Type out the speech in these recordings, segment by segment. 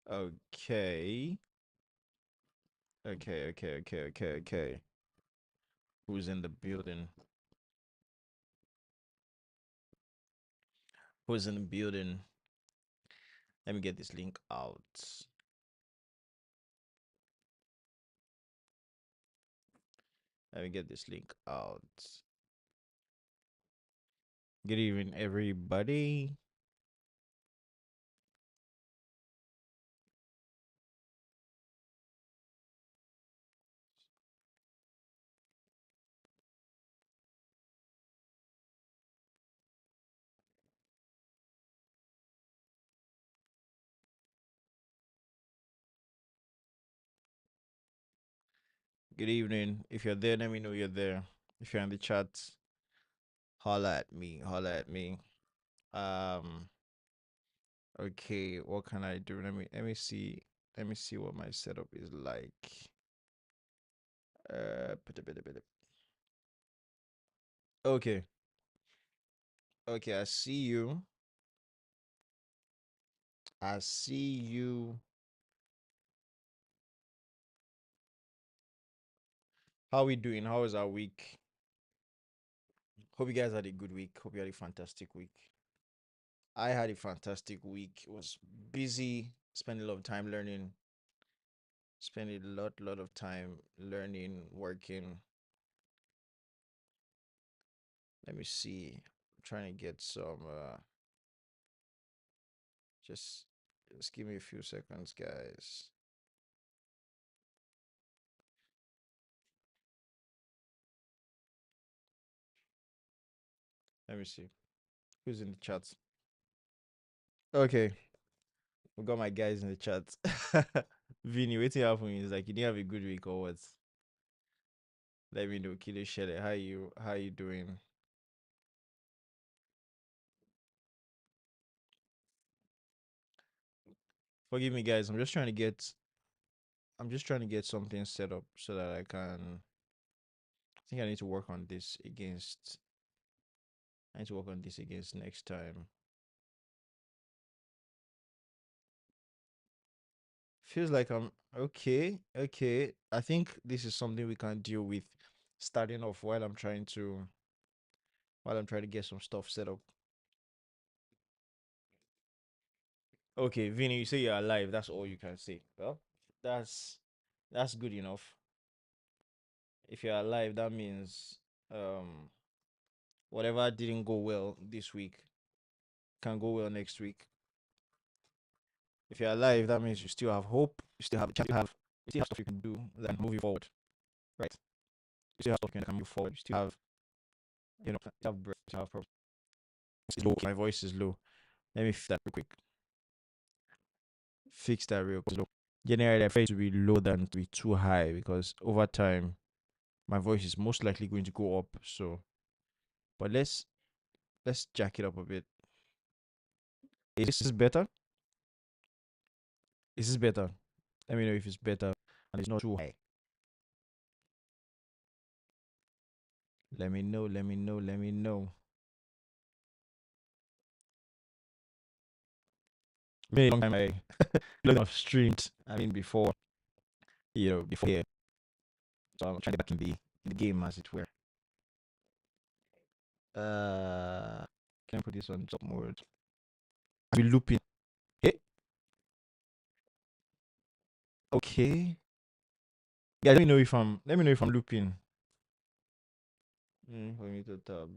Okay. Okay. Who's in the building? Who's in the building? Let me get this link out. Let me get this link out. Good evening, everybody. Good evening. If you're there, let me know you're there. If you're in the chat, holla at me. Holla at me. Um. Okay. What can I do? Let me see. Let me see what my setup is like. Okay. Okay. I see you. I see you. How we doing? How is our week? Hope you guys had a good week. Hope you had a fantastic week. I had a fantastic week. It was busy, spent a lot of time learning, spent a lot of time learning, working. Let me see. I'm trying to get some just just give me a few seconds, guys. Let me see. Who's in the chat? Okay, we got my guys in the chat. Vinny, waiting out for me. Is like you didn't have a good week or what? Let me know. Kilo Shele, how you doing? Forgive me, guys. I'm just trying to get something set up so that I can. I think I need to work on this against. I need to work on this against next time. Feels like I'm okay. Okay. I think this is something we can deal with starting off while I'm trying to get some stuff set up. Okay, Vinny, you say you're alive. That's all you can say. Well, that's that's good enough. If you're alive, that means um whatever didn't go well this week can go well next week. If you're alive, that means you still have hope. You still have a chance. You still have stuff you can do that can move you forward. Right. You still have stuff you can move forward. You still have you still have breath. You still have purpose. It's low. My voice is low. Let me fix that real quick. Fix that real quick. Generally, I prefer it to be low than to be too high because over time my voice is most likely going to go up. So, but let's jack it up a bit. Is this better? Is this better? Let me know if it's better and it's not too high. Let me know. Let me know. Let me know. Been a long time I I've streamed. I mean before before here. So I'm trying to get back in the game as it were. Uh, can I put this on top mode? I'll be looping. Okay. Okay. Yeah, let me know if I'm looping. For me to tab.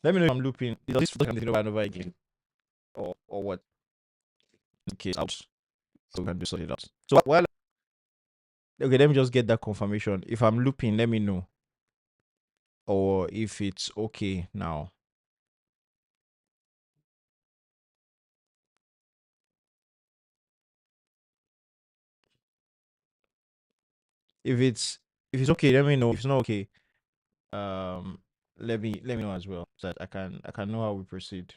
Let me know if I'm looping. Does this can over and over again? Or what? Okay, out. So we can do sort it out. So while okay, let me just get that confirmation. If I'm looping, let me know. Or if it's okay now. If it's okay, let me know. If it's not okay, um let me know as well so that I can know how we proceed.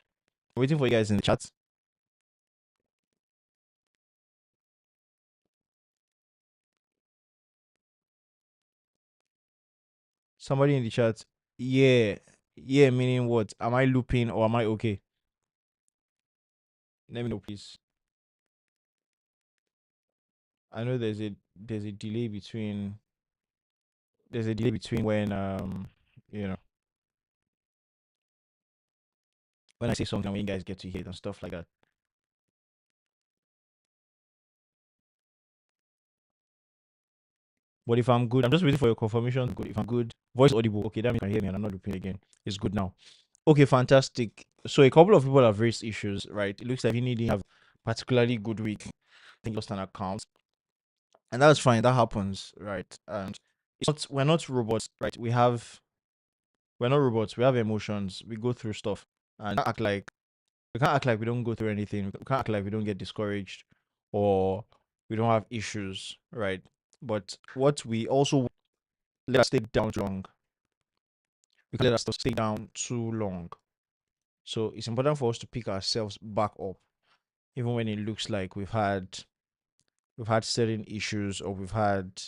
Waiting for you guys in the chat. Somebody in the chat. Yeah. Yeah, meaning what? Am I looping or am I okay? Let me know, please. I know there's a delay between when you know when I say something and when you guys get to hear it and stuff like that. But if I'm good, I'm just waiting for your confirmation. Good. If I'm good, voice audible. Okay, that means you can hear me and I'm not looping again. It's good now. Okay, fantastic. So a couple of people have raised issues, right? It looks like you need to have particularly good week. I think lost an account. And that's fine. That happens, right? And we're not robots, right? We're not robots. We have emotions. We go through stuff. And we can't act like we don't go through anything. We can't act like we don't get discouraged or we don't have issues, right? But what we also let us stay down too long. We can let us stay down too long. So it's important for us to pick ourselves back up, even when it looks like we've had certain issues or we've had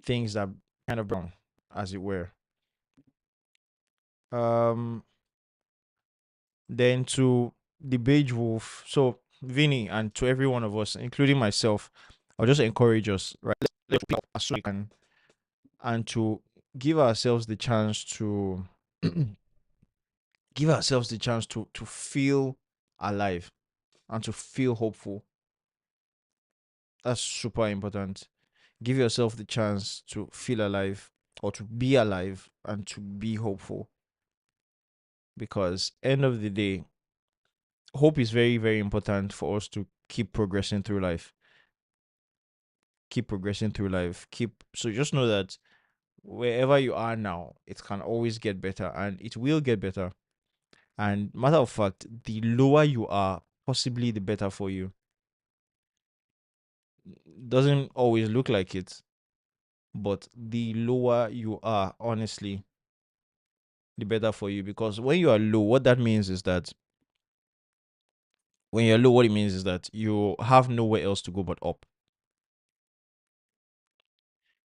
things that kind of wrong, as it were. Um, then to the beige wolf. So Vinny and to every one of us, including myself, I'll just encourage us, right? Let's pick up as soon as we can, and to give ourselves the chance to give ourselves the chance to feel alive and to feel hopeful. That's super important. Give yourself the chance to feel alive or to be alive and to be hopeful, because end of the day, hope is very, very important for us to keep progressing through life. Keep progressing through life. So just know that wherever you are now, it can always get better and it will get better. And matter of fact, the lower you are, possibly the better for you. Doesn't always look like it, but the lower you are, honestly, the better for you. Because when you are low, what that means is that when you're low, what it means is that you have nowhere else to go but up.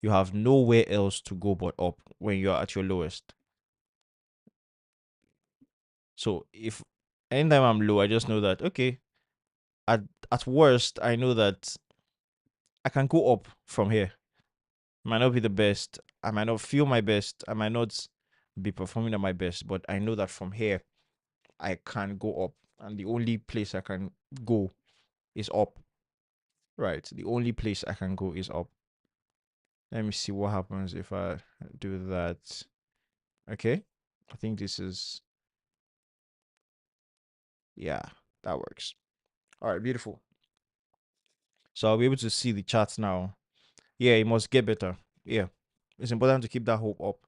You have nowhere else to go but up when you're at your lowest. So if anytime I'm low, I just know that okay, at at worst, I know that I can go up from here. Might not be the best. I might not feel my best. I might not be performing at my best, but I know that from here I can go up. And the only place I can go is up. Right. The only place I can go is up. Let me see what happens if I do that. Okay. I think this is, yeah, that works. All right, beautiful. So I'll be able to see the charts now. Yeah, it must get better. Yeah. It's important to keep that hope up.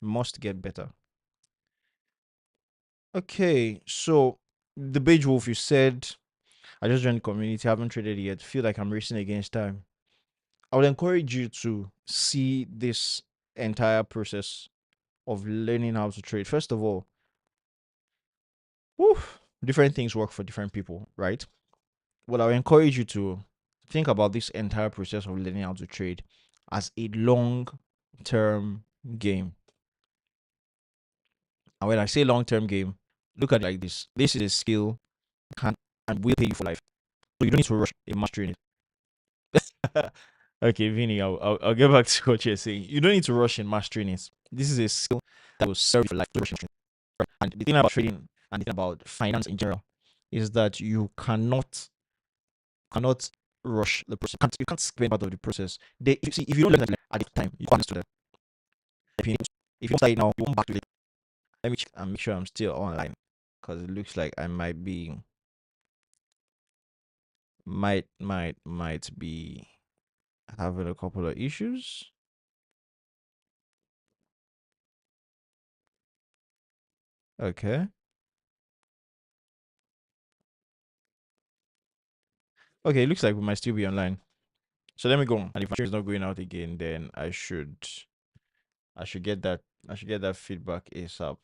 Must get better. Okay, so the beige wolf, you said I just joined the community, haven't traded yet. Feel like I'm racing against time. I would encourage you to see this entire process of learning how to trade. First of all, whew, different things work for different people, right? Well, I would encourage you to think about this entire process of learning how to trade as a long term game. And when I say long term game, look at it like this. This is a skill can and will pay you for life. So you don't need to rush in mastering it. Okay, Vinny, I'll get back to what you're saying. You don't need to rush in mastering it. This is a skill that will serve you for life. Don't rush in mastering it. Right? And the thing about trading and the thing about finance in general is that you cannot rush the process. You can't spend part of the process. If you don't learn at the time, you can't understand it. If you don't start it now, you won't back to it. Let me check and make sure I'm still online because it looks like I might be having a couple of issues. Okay. Okay, it looks like we might still be online. So let me go on. And if my stream is not going out again, then I should I should get that. I should get that feedback ASAP.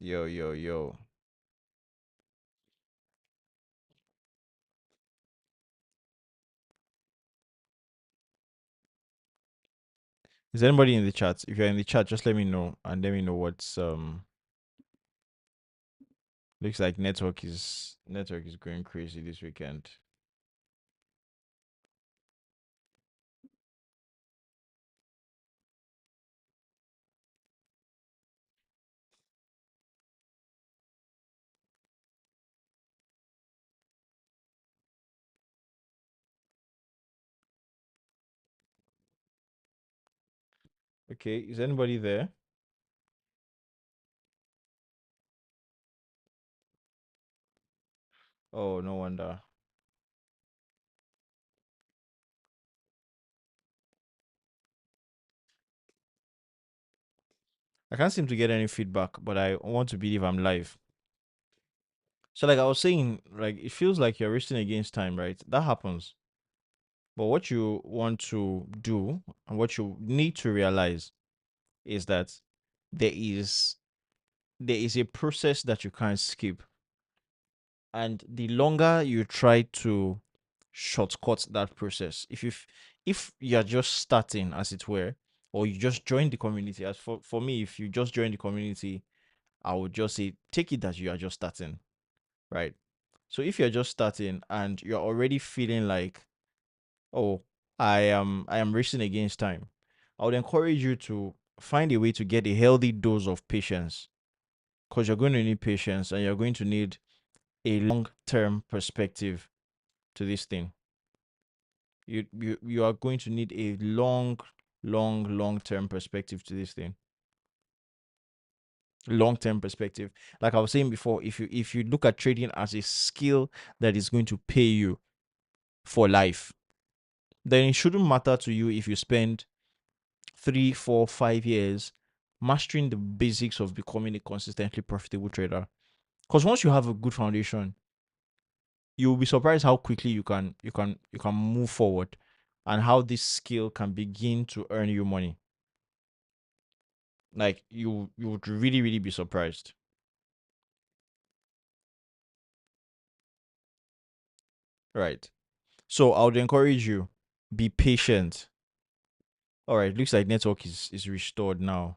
Yo, yo, yo. Is anybody in the chat? If you're in the chat, just let me know and let me know what's looks like network is going crazy this weekend. Okay, is anybody there? Oh, no wonder. I can't seem to get any feedback, but I want to believe I'm live. So, like I was saying, like it feels like you're racing against time, right? That happens. But what you want to do and what you need to realize is that there is there is a process that you can't skip. And the longer you try to shortcut that process, if you're just starting, as it were, or you just join the community, as for me, if you just join the community, I would just say take it that you are just starting, right? So if you're just starting and you're already feeling like, oh, I am racing against time, I would encourage you to find a way to get a healthy dose of patience, because you're going to need patience and you're going to need a long-term perspective to this thing. You are going to need a long-term perspective to this thing. Long-term perspective. Like I was saying before, if you look at trading as a skill that is going to pay you for life, then it shouldn't matter to you if you spend 3, 4, 5 years mastering the basics of becoming a consistently profitable trader. Because once you have a good foundation, you'll be surprised how quickly you can move forward and how this skill can begin to earn you money. Like you would really really be surprised. Right. So I would encourage you, be patient. All right, looks like network is restored now.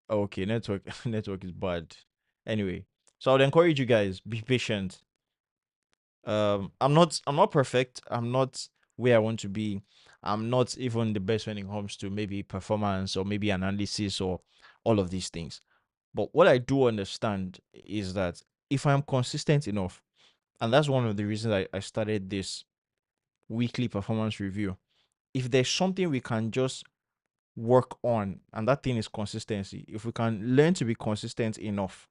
Okay, network network is bad. Anyway, so I would encourage you guys, be patient. I'm not perfect. I'm not where I want to be. I'm not even the best when it comes to maybe performance or maybe analysis or all of these things. But what I do understand is that if I'm consistent enough, and that's one of the reasons I started this weekly performance review. If there's something we can just work on, and that thing is consistency, if we can learn to be consistent enough,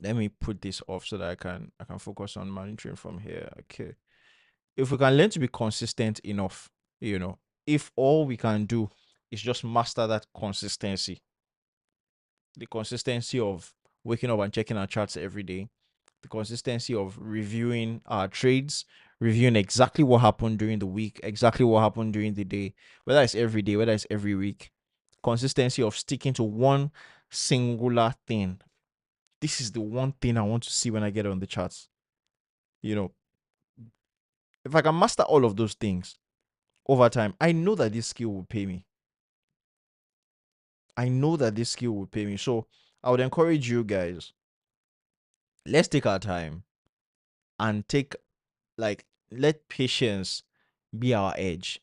let me put this off so that I can focus on monitoring from here. Okay. If we can learn to be consistent enough, you know, if all we can do is just master that consistency, the consistency of waking up and checking our charts every day, the consistency of reviewing our trades, reviewing exactly what happened during the week, exactly what happened during the day, whether it's every day, whether it's every week, consistency of sticking to one singular thing. This is the one thing I want to see when I get on the charts. You know, if I can master all of those things over time, I know that this skill will pay me. I know that this skill will pay me. So I would encourage you guys, let's take our time and let patience be our edge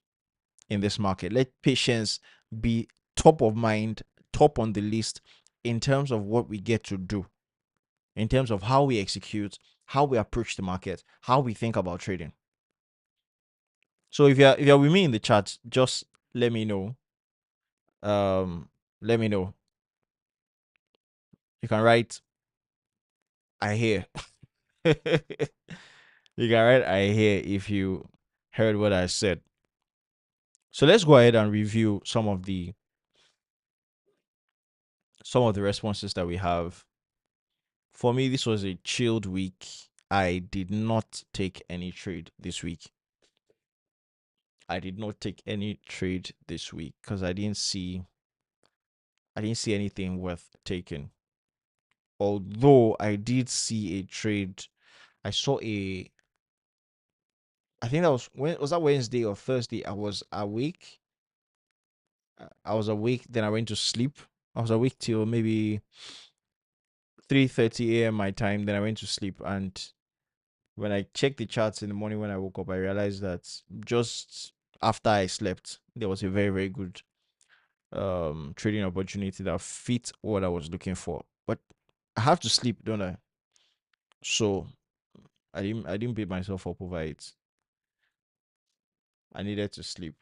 in this market. Let patience be top of mind, top on the list in terms of what we get to do, in terms of how we execute, how we approach the market, how we think about trading. So if you're with me in the chat, just let me know. Um, let me know. You can write I hear. You can write I hear if you heard what I said. So let's go ahead and review some of the responses that we have. For me, this was a chilled week. I did not take any trade this week. I did not take any trade this week because I didn't see anything worth taking. Although I did see a trade. I saw a I think that was that Wednesday or Thursday. I was awake. I was awake, then I went to sleep. I was awake till maybe 3:30 a.m. my time, then I went to sleep, and when I checked the charts in the morning when I woke up, I realized that just after I slept, there was a very, very good trading opportunity that fit what I was looking for. But I have to sleep, don't I? So I didn't beat myself up over it. I needed to sleep.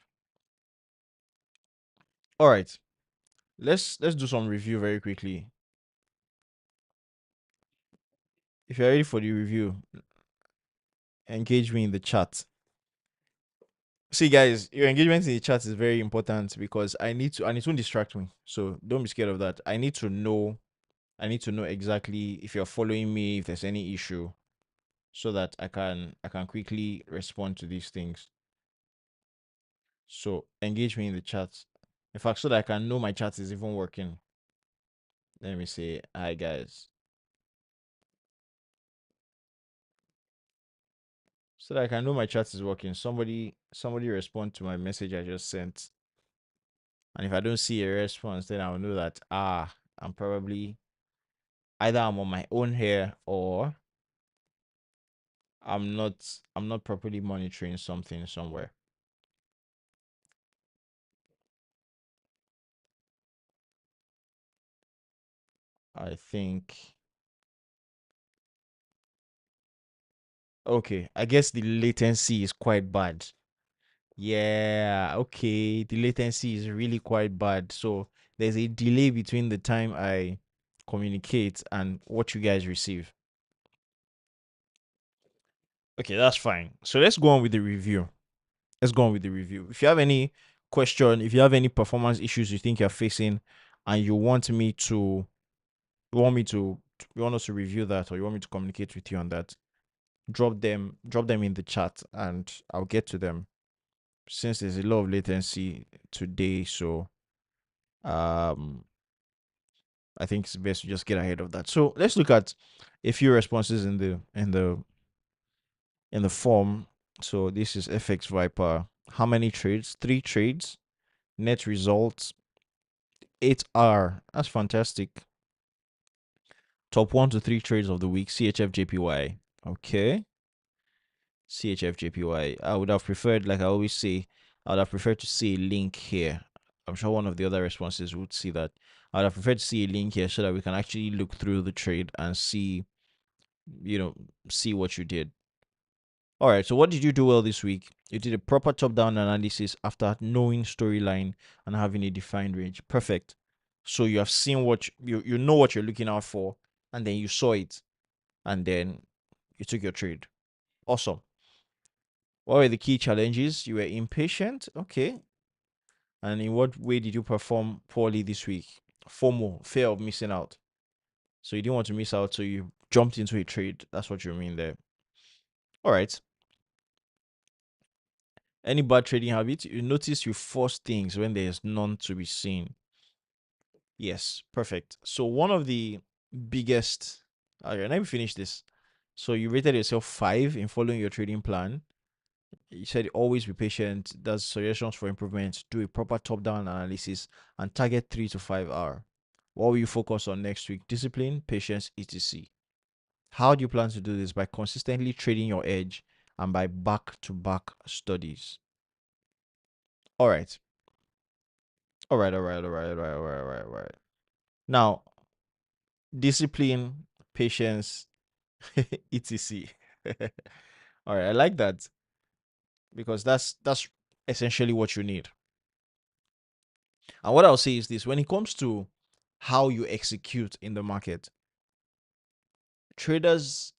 All right. Let's do some review very quickly. If you're ready for the review, engage me in the chat. See, guys, your engagement in the chat is very important because I need to, and it won't distract me. So don't be scared of that. I need to know exactly if you're following me, if there's any issue, so that I can quickly respond to these things. So engage me in the chat. In fact, so that I can know my chat is even working. Let me say hi, guys. So that I can know my chat is working. Somebody respond to my message I just sent. And if I don't see a response, then I'll know that I'm probably either I'm on my own here or I'm not properly monitoring something somewhere. I think okay, I guess the latency is quite bad. Yeah, okay. The latency is really quite bad. So there's a delay between the time I communicate and what you guys receive. Okay, that's fine. So let's go on with the review. Let's go on with the review. If you have any question, if you have any performance issues you think you're facing and you want us to review that, or you want me to communicate with you on that, drop them in the chat and I'll get to them. since there's a lot of latency today, so um I think it's best to just get ahead of that. So let's look at a few responses in the form. So this is FX Viper. How many trades? 3 trades. Net results 8R. That's fantastic. Top 1 to 3 trades of the week. CHF Okay. CHF I would have preferred, like I always say, I would have preferred to see a link here. I'm sure one of the other responses would see that. I would have preferred to see a link here so that we can actually look through the trade and see, you know, see what you did. All right. So what did you do well this week? You did a proper top-down analysis after knowing storyline and having a defined range. Perfect. So you have seen what you know what you're looking out for, and then you saw it, and then you took your trade. Awesome. What were the key challenges? You were impatient. Okay. And in what way did you perform poorly this week? FOMO, fear of missing out. So you didn't want to miss out, so you jumped into a trade. That's what you mean there. All right. Any bad trading habits? You notice you force things when there's none to be seen. Yes, perfect. So one of the biggest. Okay, let me finish this. So you rated yourself 5 in following your trading plan. You said always be patient. Does suggestions for improvement. Do a proper top-down analysis and target 3 to 5 hour. What will you focus on next week? Discipline, patience, etc. How do you plan to do this? By consistently trading your edge and by back-to-back studies. All right. All right. All right. All right. All right. All right. All right. All right. Now, discipline, patience, etc. All right. I like that because that's essentially what you need. And what I'll say is this: when it comes to how you execute in the market, traders,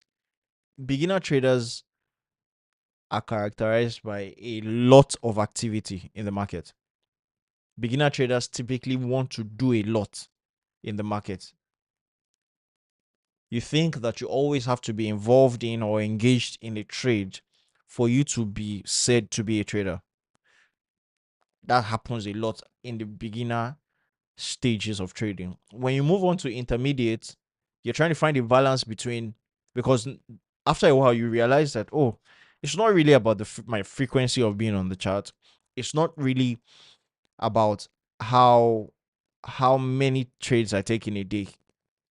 beginner traders are characterized by a lot of activity in the market. Beginner traders typically want to do a lot in the market. You think that you always have to be involved in or engaged in a trade for you to be said to be a trader. That happens a lot in the beginner stages of trading. When you move on to intermediate, you're trying to find a balance between, because after a while you realize that, oh, it's not really about my frequency of being on the chart. It's not really about how many trades I take in a day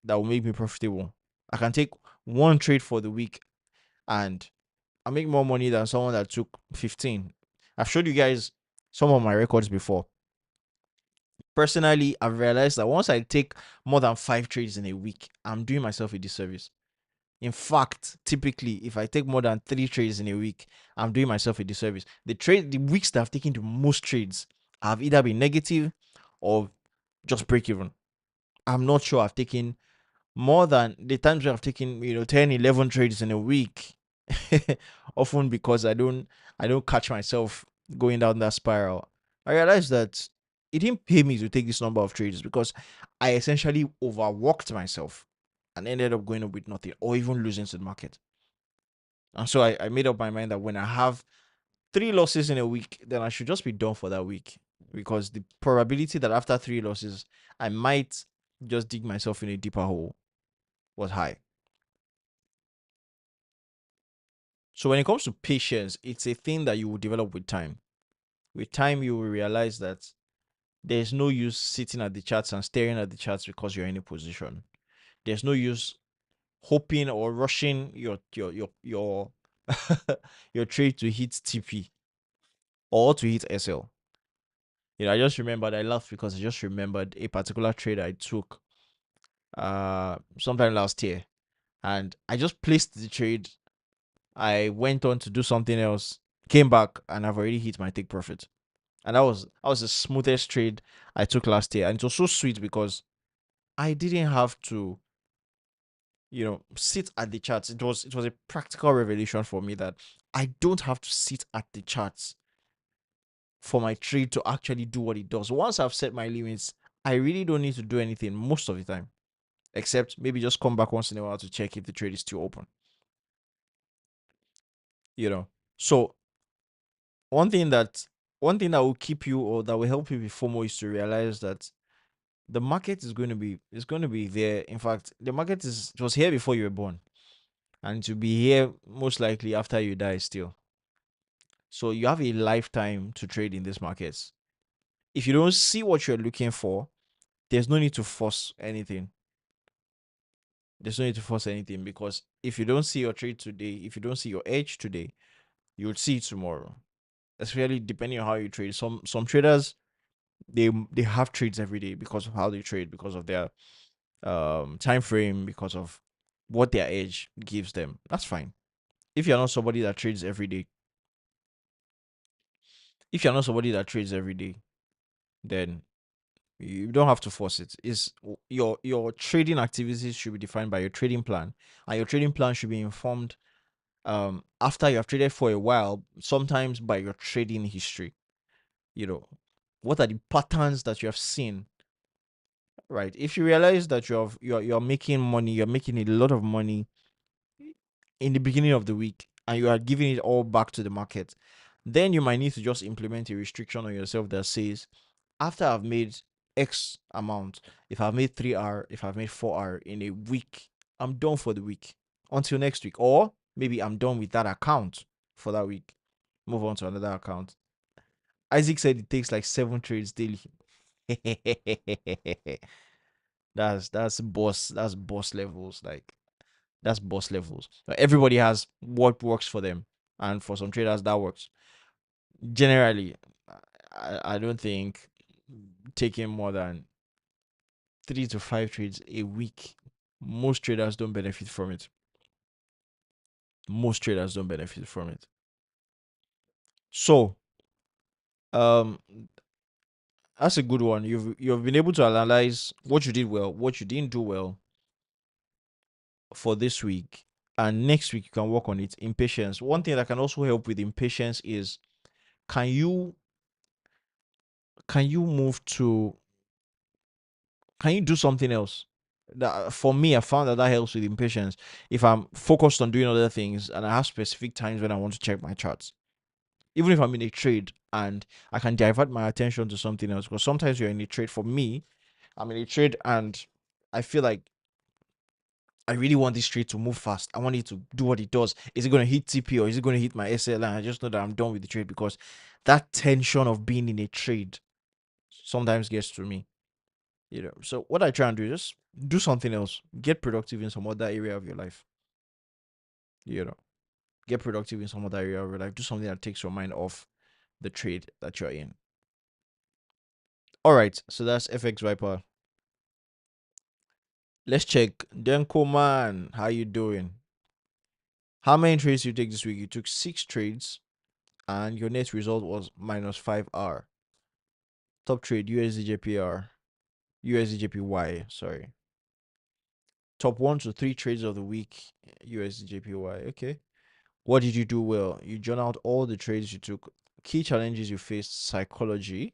that will make me profitable. I can take 1 trade for the week and I make more money than someone that took 15. I've showed you guys some of my records before. Personally, I've realized that once I take more than 5 trades in a week, I'm doing myself a disservice. In fact, typically, if I take more than 3 trades in a week, I'm doing myself a disservice. The weeks that I've taken the most trades have either been negative or just break even. I'm not sure I've taken more than the times where I've taken 10, 11 trades in a week. Often because I don't catch myself going down that spiral. I realized that it didn't pay me to take this number of trades because I essentially overworked myself and ended up going up with nothing or even losing to the market. And so I made up my mind that when I have 3 losses in a week, then I should just be done for that week, because the probability that after 3 losses I might just dig myself in a deeper hole was high. So when it comes to patience, it's a thing that you will develop with time. With time, you will realize that there's no use sitting at the charts and staring at the charts because you're in a position. There's no use hoping or rushing your your trade to hit TP or to hit SL. I just remembered, I laughed because I just remembered a particular trade I took sometime last year, and I just placed the trade. I went on to do something else, came back, and I've already hit my take profit. And that was the smoothest trade I took last year. And it was so sweet because I didn't have to, sit at the charts. It was a practical revelation for me that I don't have to sit at the charts for my trade to actually do what it does. Once I've set my limits, I really don't need to do anything most of the time, except maybe just come back once in a while to check if the trade is still open. You know. So one thing that one thing that will keep you or that will help you with FOMO is to realize that the market is going to be there. In fact, the market is it was here before you were born, and to be here most likely after you die still. So you have a lifetime to trade in these markets. If you don't see what you're looking for, there's no need to force anything. There's no need to force anything, because if you don't see your trade today, if you don't see your edge today, you'll see it tomorrow. Especially depending on how you trade. Some traders, they have trades every day because of how they trade, because of their time frame, because of what their edge gives them. That's fine. If you're not somebody that trades every day, if you're not somebody that trades every day, then you don't have to force it. Is your trading activities should be defined by your trading plan, and your trading plan should be informed after you have traded for a while, sometimes by your trading history. You know, what are the patterns that you have seen, right? If you realize that you're making money, you're making a lot of money in the beginning of the week, and you are giving it all back to the market, then you might need to just implement a restriction on yourself that says, after I've made X amount, if I've made 3R, if I've made 4R in a week, I'm done for the week until next week. Or maybe I'm done with that account for that week. Move on to another account. Isaac said it takes like 7 trades daily. That's boss levels. Like, that's boss levels. Everybody has what works for them, and for some traders that works. Generally, I don't think taking more than 3 to 5 trades a week, most traders don't benefit from it. Most traders don't benefit from it. So, um, that's a good one. You've been able to analyze what you did well, what you didn't do well for this week, and next week you can work on it. Impatience. One thing that can also help with impatience is, can you can you move to can you do something else? That, for me, I found that helps with impatience. If I'm focused on doing other things and I have specific times when I want to check my charts, even if I'm in a trade, and I can divert my attention to something else, because sometimes you're in a trade. For me, I'm in a trade and I feel like I really want this trade to move fast. I want it to do what it does. Is it going to hit TP or is it going to hit my SL? And I just know that I'm done with the trade, because that tension of being in a trade sometimes gets to me. So what I try and do is just do something else. Get productive in some other area of your life. You know, get productive in some other area of your life. Do something that takes your mind off the trade that you're in. All right, so that's FX Viper. Let's check. Denko man, how you doing? How many trades you take this week? You took 6 trades, and your net result was -5R. Top trade USDJPR, USDJPY. Sorry. Top 1 to 3 trades of the week USDJPY. Okay. What did you do well? You journaled all the trades you took. Key challenges you faced. Psychology.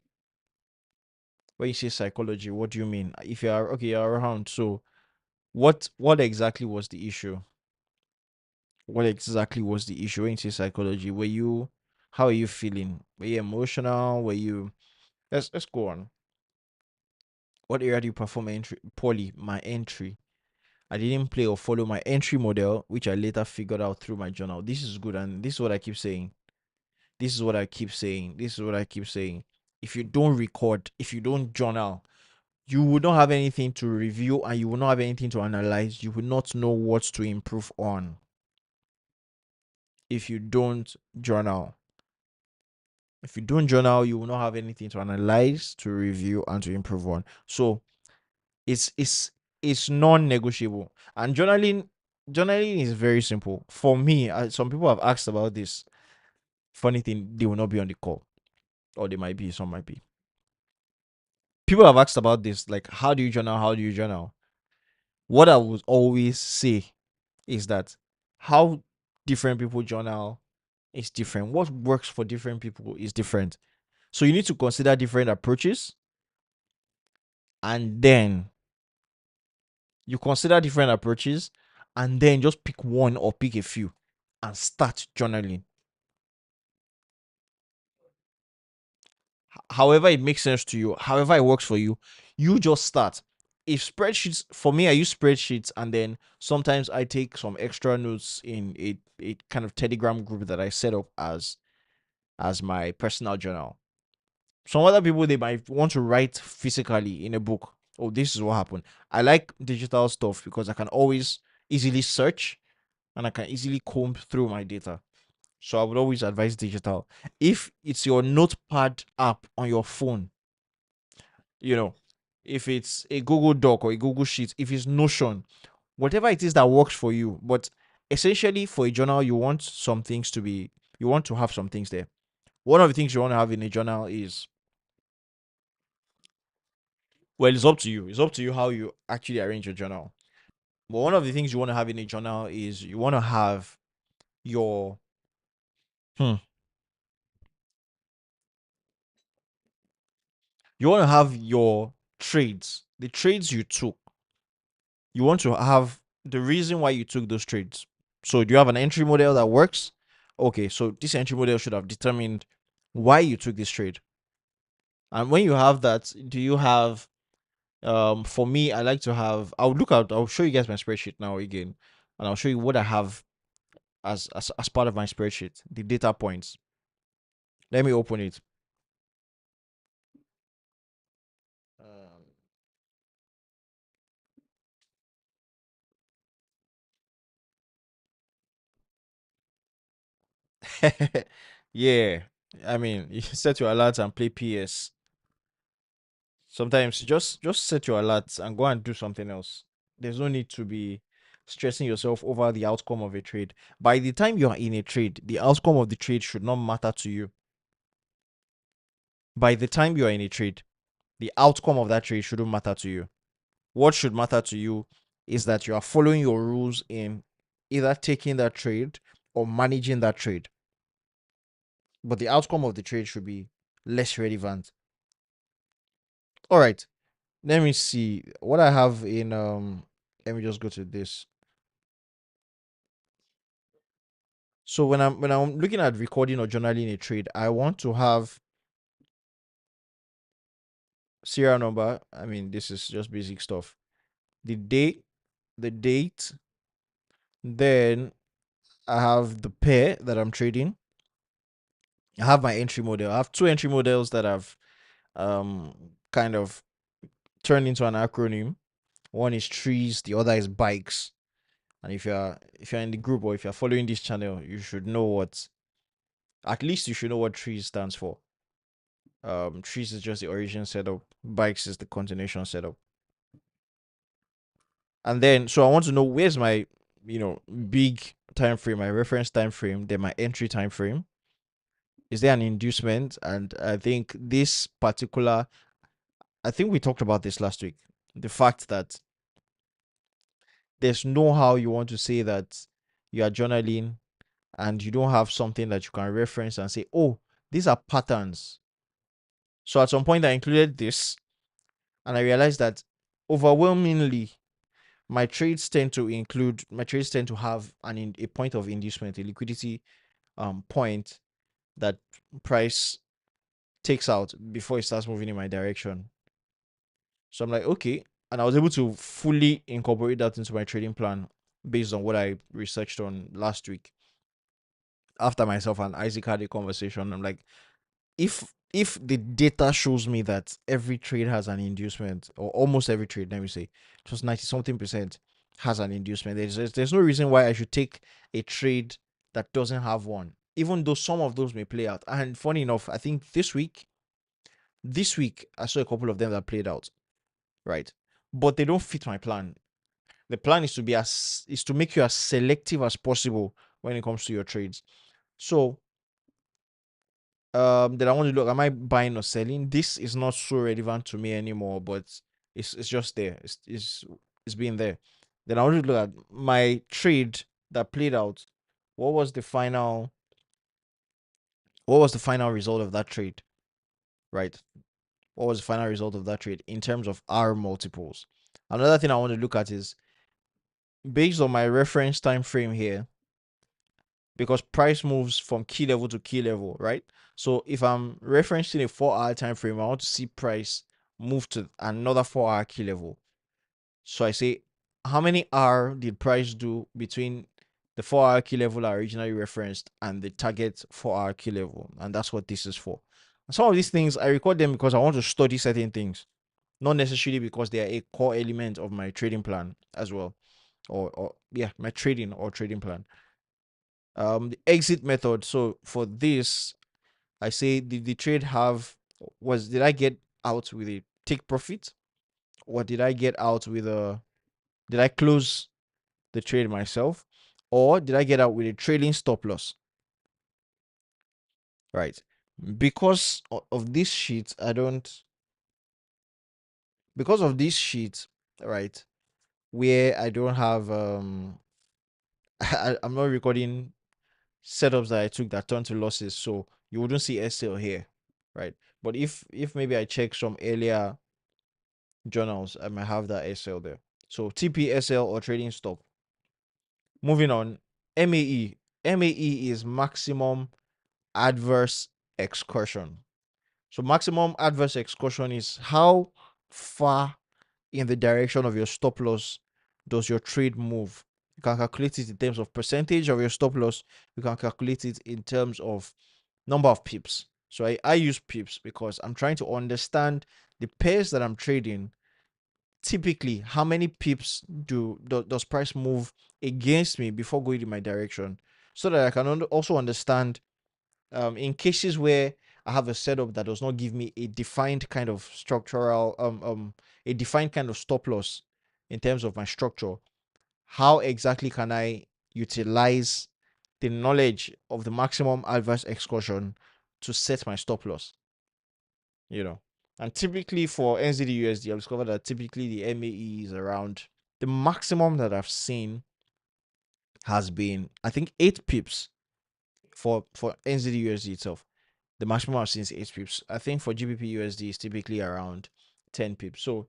When you say psychology, what do you mean? If you are okay, you're around. So what exactly was the issue? What exactly was the issue? When you say psychology, how are you feeling? Were you emotional? Were you let's go on. What area do you perform entry poorly? My entry. I didn't play or follow my entry model, which I later figured out through my journal. This is good, and this is what I keep saying. This is what I keep saying. This is what I keep saying. If you don't record, if you don't journal, you will not have anything to review, and you will not have anything to analyze. You will not know what to improve on if you don't journal. If you don't journal, you will not have anything to analyze, to review, and to improve on. So it's it's it's non-negotiable. And journaling is very simple. For me, some people have asked about this. Funny thing, they will not be on the call, or they might be. Some might be. People have asked about this, like, how do you journal? How do you journal? What I would always say is that how different people journal is different. What works for different people is different. So you need to consider different approaches, and then you consider different approaches, and then just pick one or pick a few and start journaling. However it makes sense to you, however it works for you, you just start. If spreadsheets, for me, I use spreadsheets, and then sometimes I take some extra notes in a kind of Telegram group that I set up as my personal journal. Some other people, they might want to write physically in a book. Oh, this is what happened. I like digital stuff because I can always easily search, and I can easily comb through my data. So I would always advise digital. If it's your notepad app on your phone, you know, if it's a Google Doc or a Google Sheet, if it's Notion, whatever it is that works for you. But essentially, for a journal, you want some things to be, you want to have some things there. One of the things you want to have in a journal is, well, it's up to you. It's up to you how you actually arrange your journal. But one of the things you want to have in a journal is you want to have your, hmm, you want to have your trades, the trades you took. You want to have the reason why you took those trades. So do you have an entry model that works? Okay, so this entry model should have determined why you took this trade. And when you have that, do you have, for me, I like to have, I'll show you guys my spreadsheet now again, and I'll show you what I have as part of my spreadsheet, the data points. Let me open it. Um, yeah, I mean, you set your alerts and play PS. Sometimes just set your alerts and go and do something else. There's no need to be stressing yourself over the outcome of a trade. By the time you are in a trade, the outcome of the trade should not matter to you. By the time you are in a trade, the outcome of that trade shouldn't matter to you. What should matter to you is that you are following your rules in either taking that trade or managing that trade. But the outcome of the trade should be less relevant. All right. Let me see what I have in let me just go to this. So when I'm looking at recording or journaling a trade, I want to have serial number. I mean, this is just basic stuff. The date, the date, then I have the pair that I'm trading. I have my entry model. I have two entry models that I've kind of turned into an acronym. One is trees, the other is bikes. And if you're in the group or if you're following this channel, you should know what, at least you should know what trees stands for. Trees is just the origin setup, bikes is the continuation setup. And then so I want to know where's my, big time frame, my reference time frame, then my entry time frame. Is there an inducement? And I think this particular, I think we talked about this last week. The fact that there's no how you want to say that you are journaling and you don't have something that you can reference and say, oh, these are patterns. So at some point I included this, and I realized that overwhelmingly my trades tend to have a point of inducement, a liquidity point that price takes out before it starts moving in my direction. So I'm like, okay. And I was able to fully incorporate that into my trading plan based on what I researched on last week. After myself and Isaac had a conversation, I'm like, if the data shows me that every trade has an inducement, or almost every trade, let me say, just 90 something percent has an inducement, there's no reason why I should take a trade that doesn't have one, even though some of those may play out. And funny enough, I think this week I saw a couple of them that played out, right? But they don't fit my plan. The plan is to make you as selective as possible when it comes to your trades. So then I want to look, am I buying or selling? This is not so relevant to me anymore, but it's just there. It's being there. Then I want to look at my trade that played out. What was the final what was the final result of that trade? Right? What was the final result of that trade in terms of R multiples? Another thing I want to look at is, based on my reference time frame here, because price moves from key level to key level, right? So if I'm referencing a 4 hour time frame, I want to see price move to another 4 hour key level. So I say, how many R did price do between the 4 hour key level I originally referenced and the target 4 hour key level? And that's what this is for. And some of these things I record them because I want to study certain things, not necessarily because they are a core element of my trading plan as well, or yeah, my trading plan. The exit method. So for this, I say, did the trade have was did I get out with a take profit, or did I get out with a did I close the trade myself, or did I get out with a trailing stop loss? Right. Because of this sheet, I don't because of this sheet, right, where I don't have I'm not recording setups that I took that turned to losses, so you wouldn't see SL here, right? But if maybe I check some earlier journals, I might have that SL there. So TPSL or trading stop. Moving on, MAE. MAE is maximum adverse excursion. So maximum adverse excursion is how far in the direction of your stop loss does your trade move. You can calculate it in terms of percentage of your stop loss. You can calculate it in terms of number of pips. So I use pips because I'm trying to understand the pairs that I'm trading. Typically, how many pips does price move against me before going in my direction, so that I can also understand in cases where I have a setup that does not give me a defined kind of structural a defined kind of stop loss in terms of my structure. How exactly can I utilize the knowledge of the maximum adverse excursion to set my stop loss? You know, and typically for NZD/USD, I've discovered that typically the MAE is around the maximum that I've seen has been, I think, 8 pips for NZD/USD itself. The maximum I've seen is 8 pips. I think for GBP/USD is typically around 10 pips. So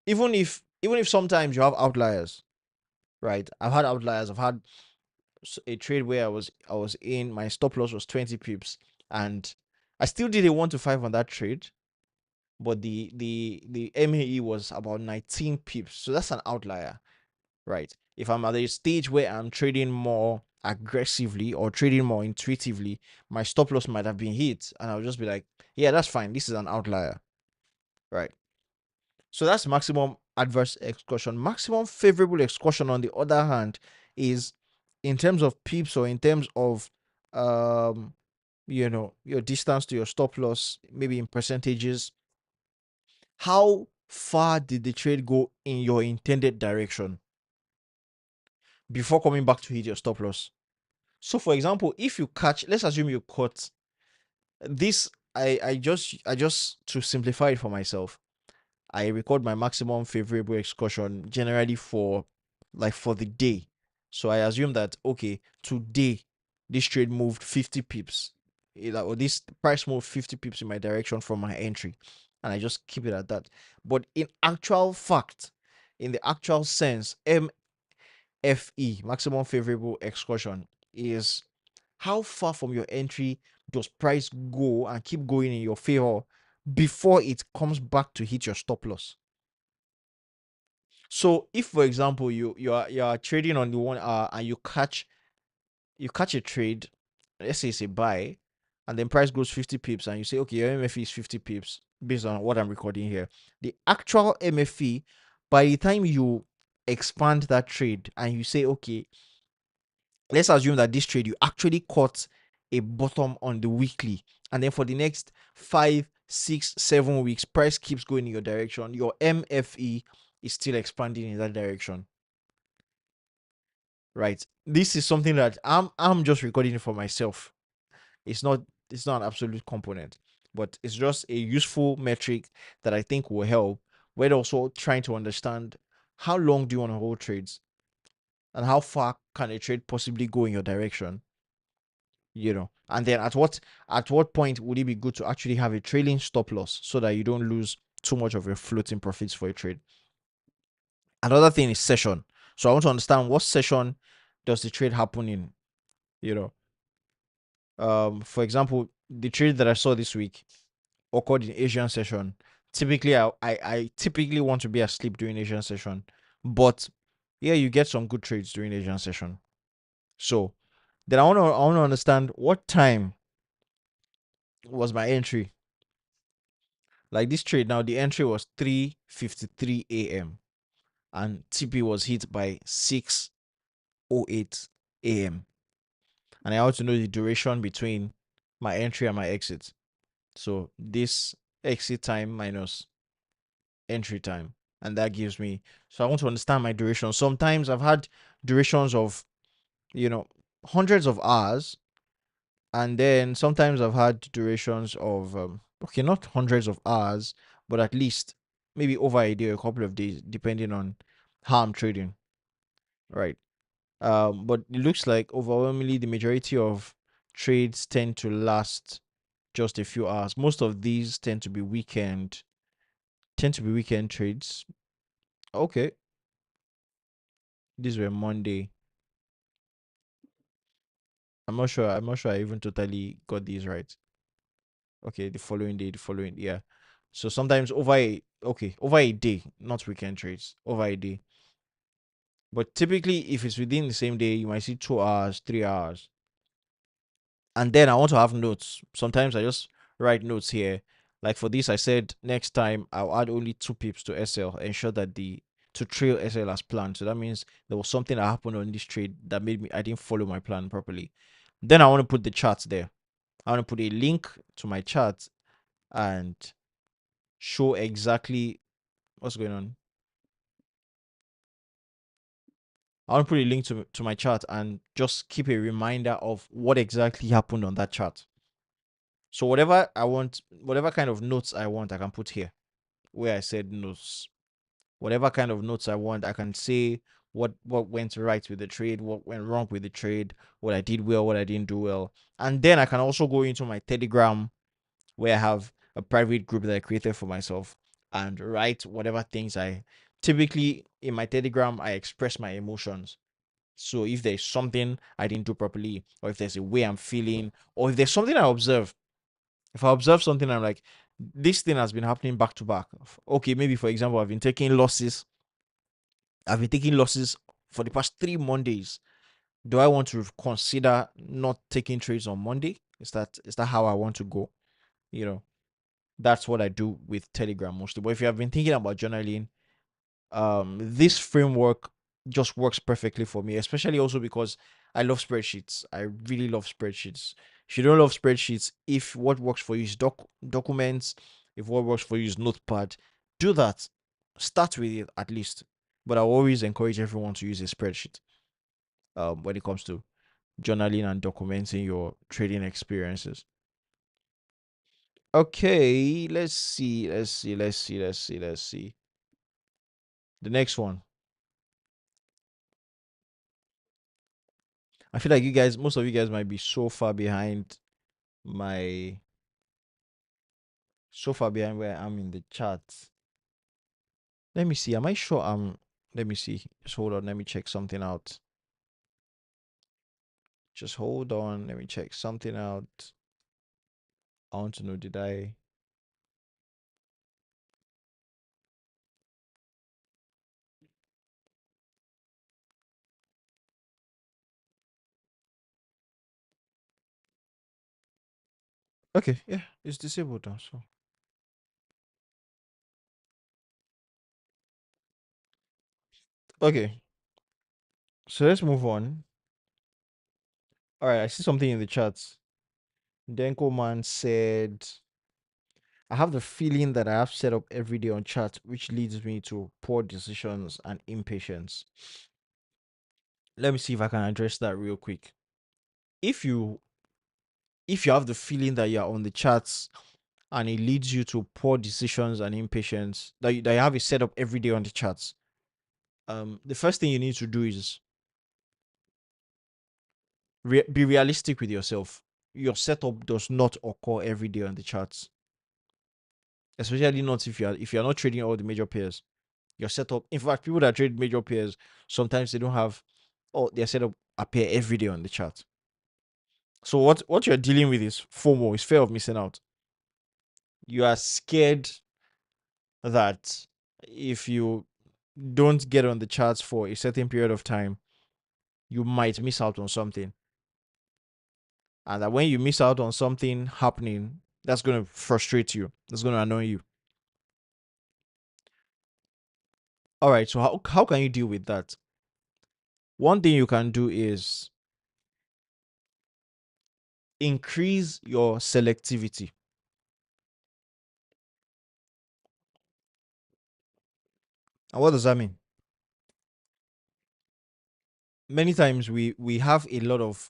even if sometimes you have outliers, right? I've had outliers. I've had a trade where I was in, my stop loss was 20 pips, and I still did a 1 to 5 on that trade, but the MAE was about 19 pips. So that's an outlier, right? If I'm at a stage where I'm trading more aggressively or trading more intuitively, my stop loss might have been hit, and I'll just be like, yeah, that's fine. This is an outlier, right? So that's maximum adverse excursion. Maximum favorable excursion, on the other hand, is in terms of pips or in terms of um your distance to your stop loss, maybe in percentages. How far did the trade go in your intended direction before coming back to hit your stop loss? So for example, if you catch, let's assume you caught this. I just to simplify it for myself, I record my maximum favorable excursion generally for the day. So I assume that, okay, today this trade moved 50 pips, or this price moved 50 pips in my direction from my entry, and I just keep it at that. But in actual fact, in the actual sense, MFE, maximum favorable excursion, is how far from your entry does price go and keep going in your favor before it comes back to hit your stop loss. So if, for example, you are trading on the 1 hour and you catch a trade, let's say it's a buy, and then price goes 50 pips, and you say, okay, your MFE is 50 pips based on what I'm recording here. The actual MFE, by the time you expand that trade and you say, okay, let's assume that this trade you actually caught a bottom on the weekly, and then for the next 5, 6, 7 weeks, price keeps going in your direction. Your MFE is still expanding in that direction, right? This is something that I'm just recording it for myself. It's not an absolute component, but it's just a useful metric that I think will help. We're also trying to understand how long do you want to hold trades, and how far can a trade possibly go in your direction, and then at what point would it be good to actually have a trailing stop loss so that you don't lose too much of your floating profits for a trade. Another thing is session. So I want to understand, what session does the trade happen in. You know, for example, the trade that I saw this week occurred in Asian session. Typically, I typically want to be asleep during Asian session, but yeah, you get some good trades during Asian session. So then I want to understand what time was my entry. Like this trade now, the entry was 3:53 a.m. and TP was hit by 6:08 a.m. And I want to know the duration between my entry and my exit. So this exit time minus entry time, and that gives me. So I want to understand my duration. Sometimes I've had durations of you know hundreds of hours, and then sometimes I've had durations of okay, not hundreds of hours, but at least maybe over a day, a couple of days, depending on how I'm trading. Right. But it looks like overwhelmingly the majority of trades tend to last just a few hours. Most of these tend to be weekend trades. Okay, these were Monday. I'm not sure I even totally got these right. Okay, the following day, yeah. So sometimes over a day, not weekend trades, over a day. But typically, if it's within the same day, you might see 2 hours, 3 hours. And then I want to have notes. Sometimes I just write notes here. Like for this, I said next time I'll add only 2 pips to SL, ensure that the to trail SL as planned. So that means there was something that happened on this trade that made me I didn't follow my plan properly. Then I want to put the charts there. I want to put a link to my chart and show exactly what's going on. I want to put a link to my chart and just keep a reminder of what exactly happened on that chart. So whatever I want, whatever kind of notes I want, I can put here where I said notes. Whatever kind of notes I want, I can say what went right with the trade, what went wrong with the trade, what I did well, what I didn't do well. And then I can also go into my Telegram where I have a private group that I created for myself and write whatever things I typically in my Telegram I express my emotions. So if there's something I didn't do properly, or if there's a way I'm feeling, or if there's something I observe, if I observe something, I'm like, this thing has been happening back to back. Okay, maybe for example, I've been taking losses. I've been taking losses for the past 3 Mondays. Do I want to consider not taking trades on Monday? Is that how I want to go? You know, that's what I do with Telegram mostly. But if you have been thinking about journaling, this framework just works perfectly for me, especially also because I love spreadsheets. I really love spreadsheets. If you don't love spreadsheets, if what works for you is documents, if what works for you is notepad, do that. Start with it at least. But I always encourage everyone to use a spreadsheet when it comes to journaling and documenting your trading experiences. Okay, let's see. The next one. I feel like most of you guys might be my so far behind where I am in the chat. Let me see. Am I sure let me see. Just hold on. Let me check something out. Just hold on. Let me check something out. I want to know, did I? Okay, yeah, it's disabled now. So okay, so let's move on. All right, I see something in the chat. Denko man said, I have the feeling that I have set up every day on chat, which leads me to poor decisions and impatience. Let me see if I can address that real quick. If you have the feeling that you're on the charts and it leads you to poor decisions and impatience, that you have it set up every day on the charts, the first thing you need to do is be realistic with yourself. Your setup does not occur every day on the charts, especially not if you're not trading all the major pairs. Your setup, in fact, people that trade major pairs sometimes they don't have their setup appear every day on the chart. So what you're dealing with is FOMO, is fear of missing out. You are scared that if you don't get on the charts for a certain period of time, you might miss out on something. And that when you miss out on something happening, that's going to frustrate you. That's going to annoy you. All right. So how can you deal with that? One thing you can do is increase your selectivity. And what does that mean? Many times we have a lot of,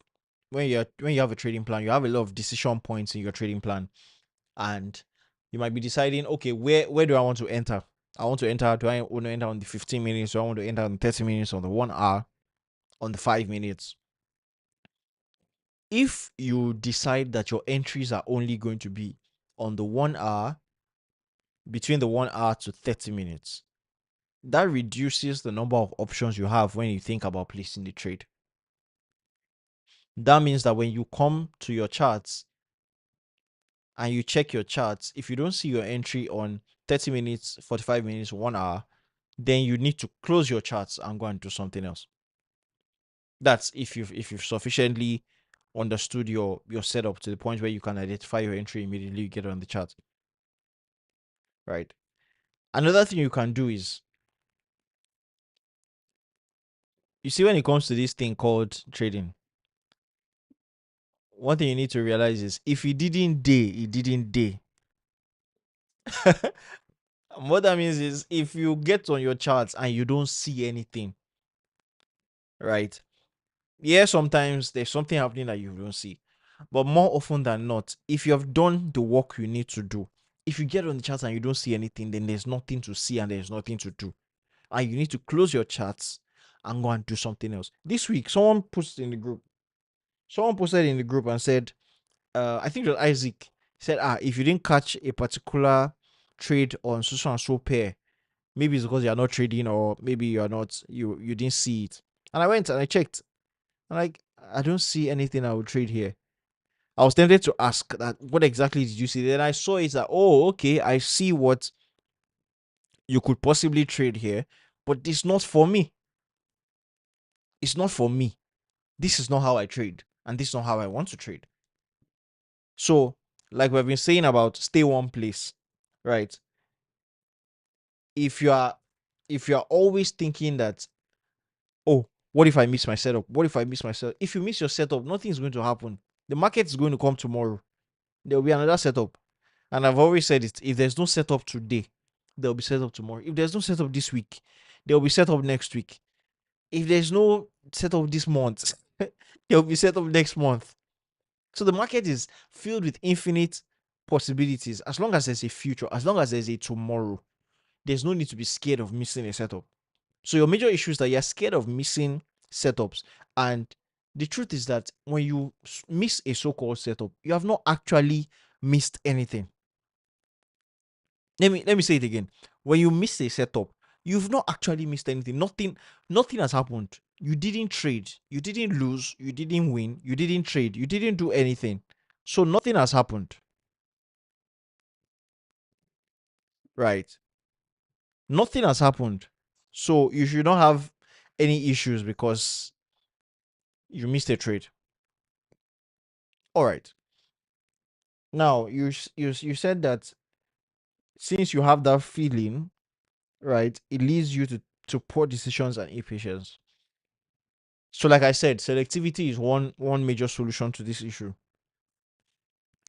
when you have a trading plan, you have a lot of decision points in your trading plan, and you might be deciding, okay, where do I want to enter? I want to enter. Do I want to enter on the 15 minutes? Do I want to enter on the 30 minutes? On the 1 hour? On the 5 minutes? If you decide that your entries are only going to be on the 1 hour, between the 1 hour to 30 minutes, that reduces the number of options you have when you think about placing the trade. That means that when you come to your charts and you check your charts, if you don't see your entry on 30 minutes, 45 minutes, 1 hour, then you need to close your charts and go and do something else. That's if you've sufficiently understood your setup to the point where you can identify your entry immediately you get on the chart. Right. Another thing you can do is, you see, when it comes to this thing called trading, one thing you need to realize is, if it didn't day, it didn't day. What that means is, if you get on your charts and you don't see anything, right? Yeah, sometimes there's something happening that you don't see. But more often than not, if you have done the work you need to do, if you get on the charts and you don't see anything, then there's nothing to see and there's nothing to do. And you need to close your charts and go and do something else. This week, someone posted in the group and said, I think it was Isaac, said, if you didn't catch a particular trade on so and so pair, maybe it's because you're not trading, or maybe you're not, you didn't see it. And I went and I checked. I'm like, I don't see anything I would trade here. I was tempted to ask that, what exactly did you see? Then I saw it that, oh, okay, I see what you could possibly trade here, but it's not for me. It's not for me. This is not how I trade, and this is not how I want to trade. So, like we've been saying about stay one place, right? If you are always thinking that, oh, what if I miss my setup? What if I miss my setup? If you miss your setup, nothing is going to happen. The market is going to come tomorrow. There will be another setup. And I've always said it, if there's no setup today, there'll be setup tomorrow. If there's no setup this week, there'll be setup next week. If there's no setup this month, there'll be setup next month. So the market is filled with infinite possibilities. As long as there's a future, as long as there's a tomorrow, there's no need to be scared of missing a setup. So your major issue is that you're scared of missing setups. And the truth is that when you miss a so-called setup, you have not actually missed anything. Let me say it again. When you miss a setup, you've not actually missed anything. Nothing has happened. You didn't trade. You didn't lose. You didn't win. You didn't trade. You didn't do anything. So nothing has happened. Right. Nothing has happened. So you should not have any issues because you missed a trade. All right. Now you said that since you have that feeling, right, it leads you to poor decisions and impatience. So, like I said, selectivity is one major solution to this issue.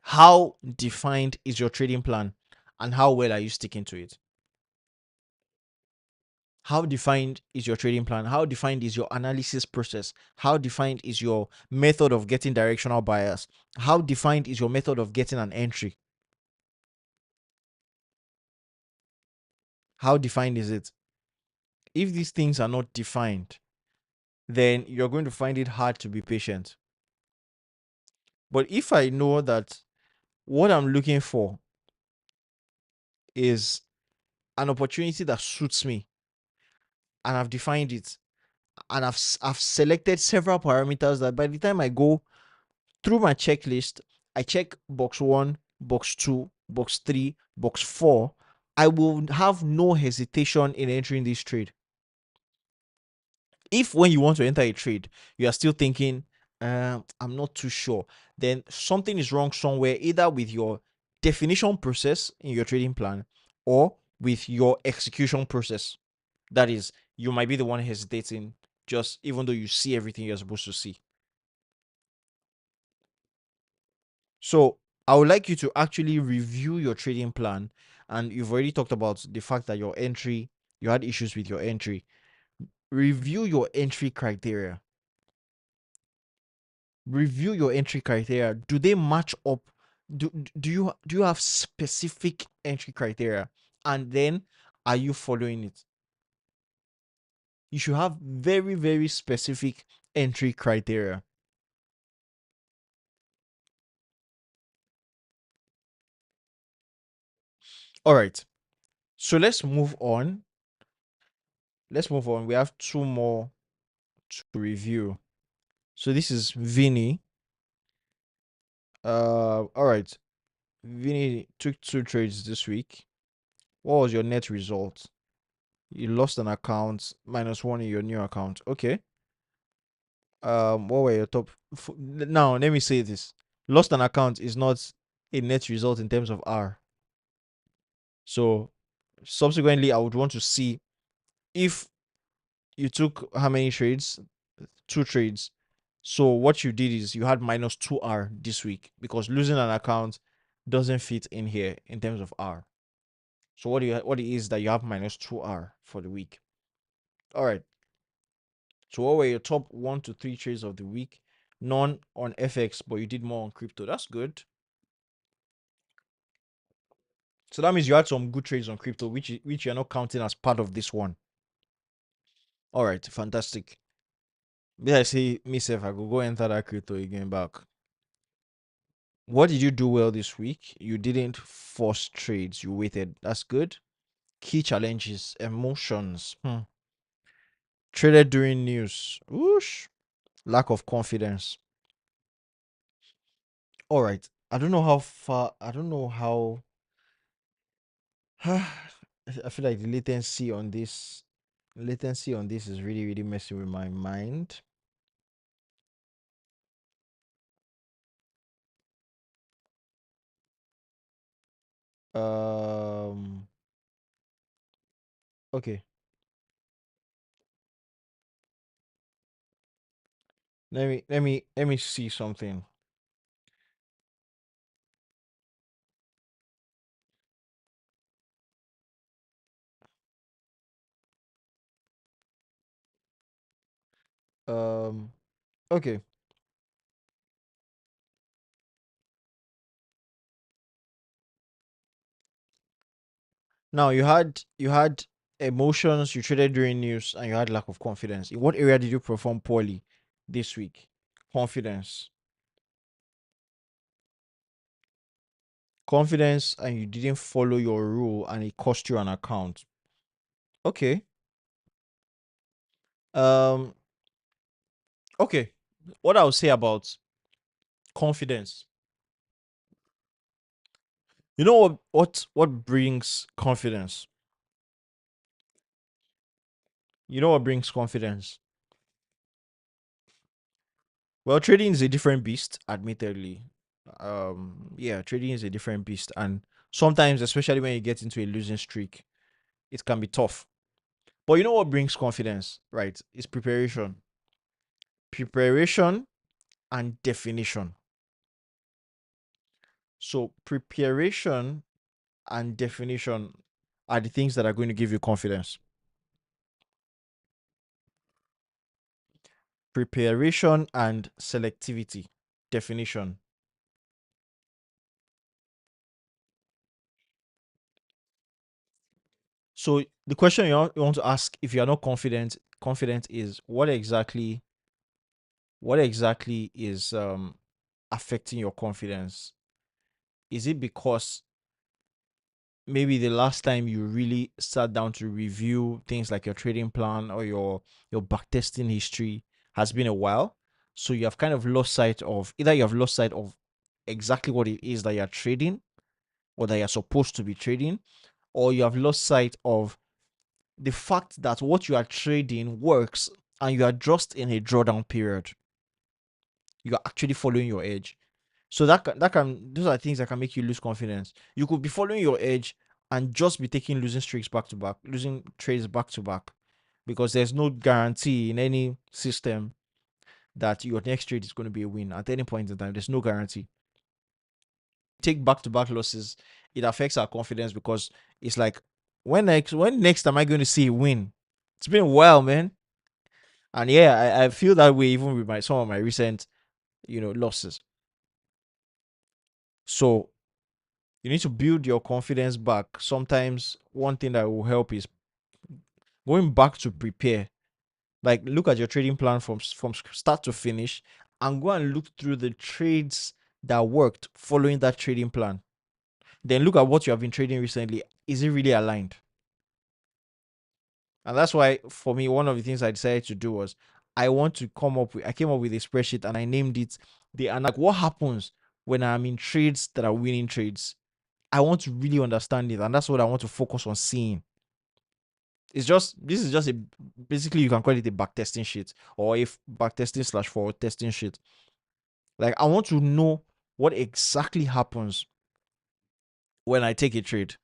How defined is your trading plan, and how well are you sticking to it? How defined is your trading plan? How defined is your analysis process? How defined is your method of getting directional bias? How defined is your method of getting an entry? How defined is it? If these things are not defined, then you're going to find it hard to be patient. But if I know that what I'm looking for is an opportunity that suits me, and I've defined it, and I've selected several parameters that by the time I go through my checklist, I check box 1, box 2, box 3, box 4. I will have no hesitation in entering this trade. If when you want to enter a trade, you are still thinking, I'm not too sure, then something is wrong somewhere, either with your definition process in your trading plan or with your execution process. That is, you might be the one hesitating, just even though you see everything you're supposed to see. So I would like you to actually review your trading plan. And you've already talked about the fact that your entry, you had issues with your entry. Review your entry criteria. Review your entry criteria. Do they match up? Do you have specific entry criteria? And then are you following it? You should have very, very specific entry criteria. All right. So let's move on. Let's move on. We have two more to review. So this is Vinny. All right. Vinny took two trades this week. What was your net result? You lost an account, -1 in your new account. Okay. What were your top? Now let me say this: lost an account is not a net result in terms of R. So subsequently, I would want to see if you took how many trades, two trades. So what you did is you had -2R this week, because losing an account doesn't fit in here in terms of R. So what it is that you have -2R for the week. All right. So what were your top 1 to 3 trades of the week? None on FX, but you did more on crypto. That's good. So that means you had some good trades on crypto, which you're not counting as part of this one. All right, fantastic. But I say myself, I could go enter that crypto again back. What did you do well this week? You didn't force trades. You waited. That's good. Key challenges, emotions. Traded during news. Whoosh. Lack of confidence. All right. I don't know how far. I don't know how. I feel like the latency on this is really, really messing with my mind. Um. Okay. Let me see something. Um. Okay. Now you had emotions. You traded during news, and you had lack of confidence. In what area did you perform poorly this week? Confidence. Confidence, and you didn't follow your rule, and it cost you an account. Okay. Um. Okay. What I would say about confidence. You know what brings confidence? You know what brings confidence? Well, trading is a different beast, admittedly. Yeah, trading is a different beast, and sometimes, especially when you get into a losing streak, it can be tough. But you know what brings confidence, right? It's preparation. Preparation and definition. So preparation and definition are the things that are going to give you confidence. Preparation and selectivity. Definition. So the question you want to ask, if you are not confident is what exactly is affecting your confidence? Is it because maybe the last time you really sat down to review things like your trading plan or your backtesting history has been a while? So you have kind of lost sight of, either you have lost sight of exactly what it is that you're trading or that you're supposed to be trading, or you have lost sight of the fact that what you are trading works and you are just in a drawdown period. You are actually following your edge. So that can those are things that can make you lose confidence. You could be following your edge and just be taking losing streaks back to back, losing trades back to back, because there's no guarantee in any system that your next trade is going to be a win at any point in time. There's no guarantee. Take back to back losses, it affects our confidence because it's like, when next am I going to see a win? It's been a while, man. And yeah, I feel that way even with my some of my recent, losses. So you need to build your confidence back. Sometimes one thing that will help is going back to prepare. Like, look at your trading plan from start to finish, and go and look through the trades that worked following that trading plan. Then look at what you have been trading recently. Is it really aligned? And that's why, for me, one of the things I decided to do was, I came up with a spreadsheet and I named it like, what happens when I'm in trades that are winning trades? I want to really understand it, and that's what I want to focus on seeing. This is just a basically, you can call it a backtesting sheet, or a backtesting slash forward testing sheet. Like, I want to know what exactly happens when I take a trade.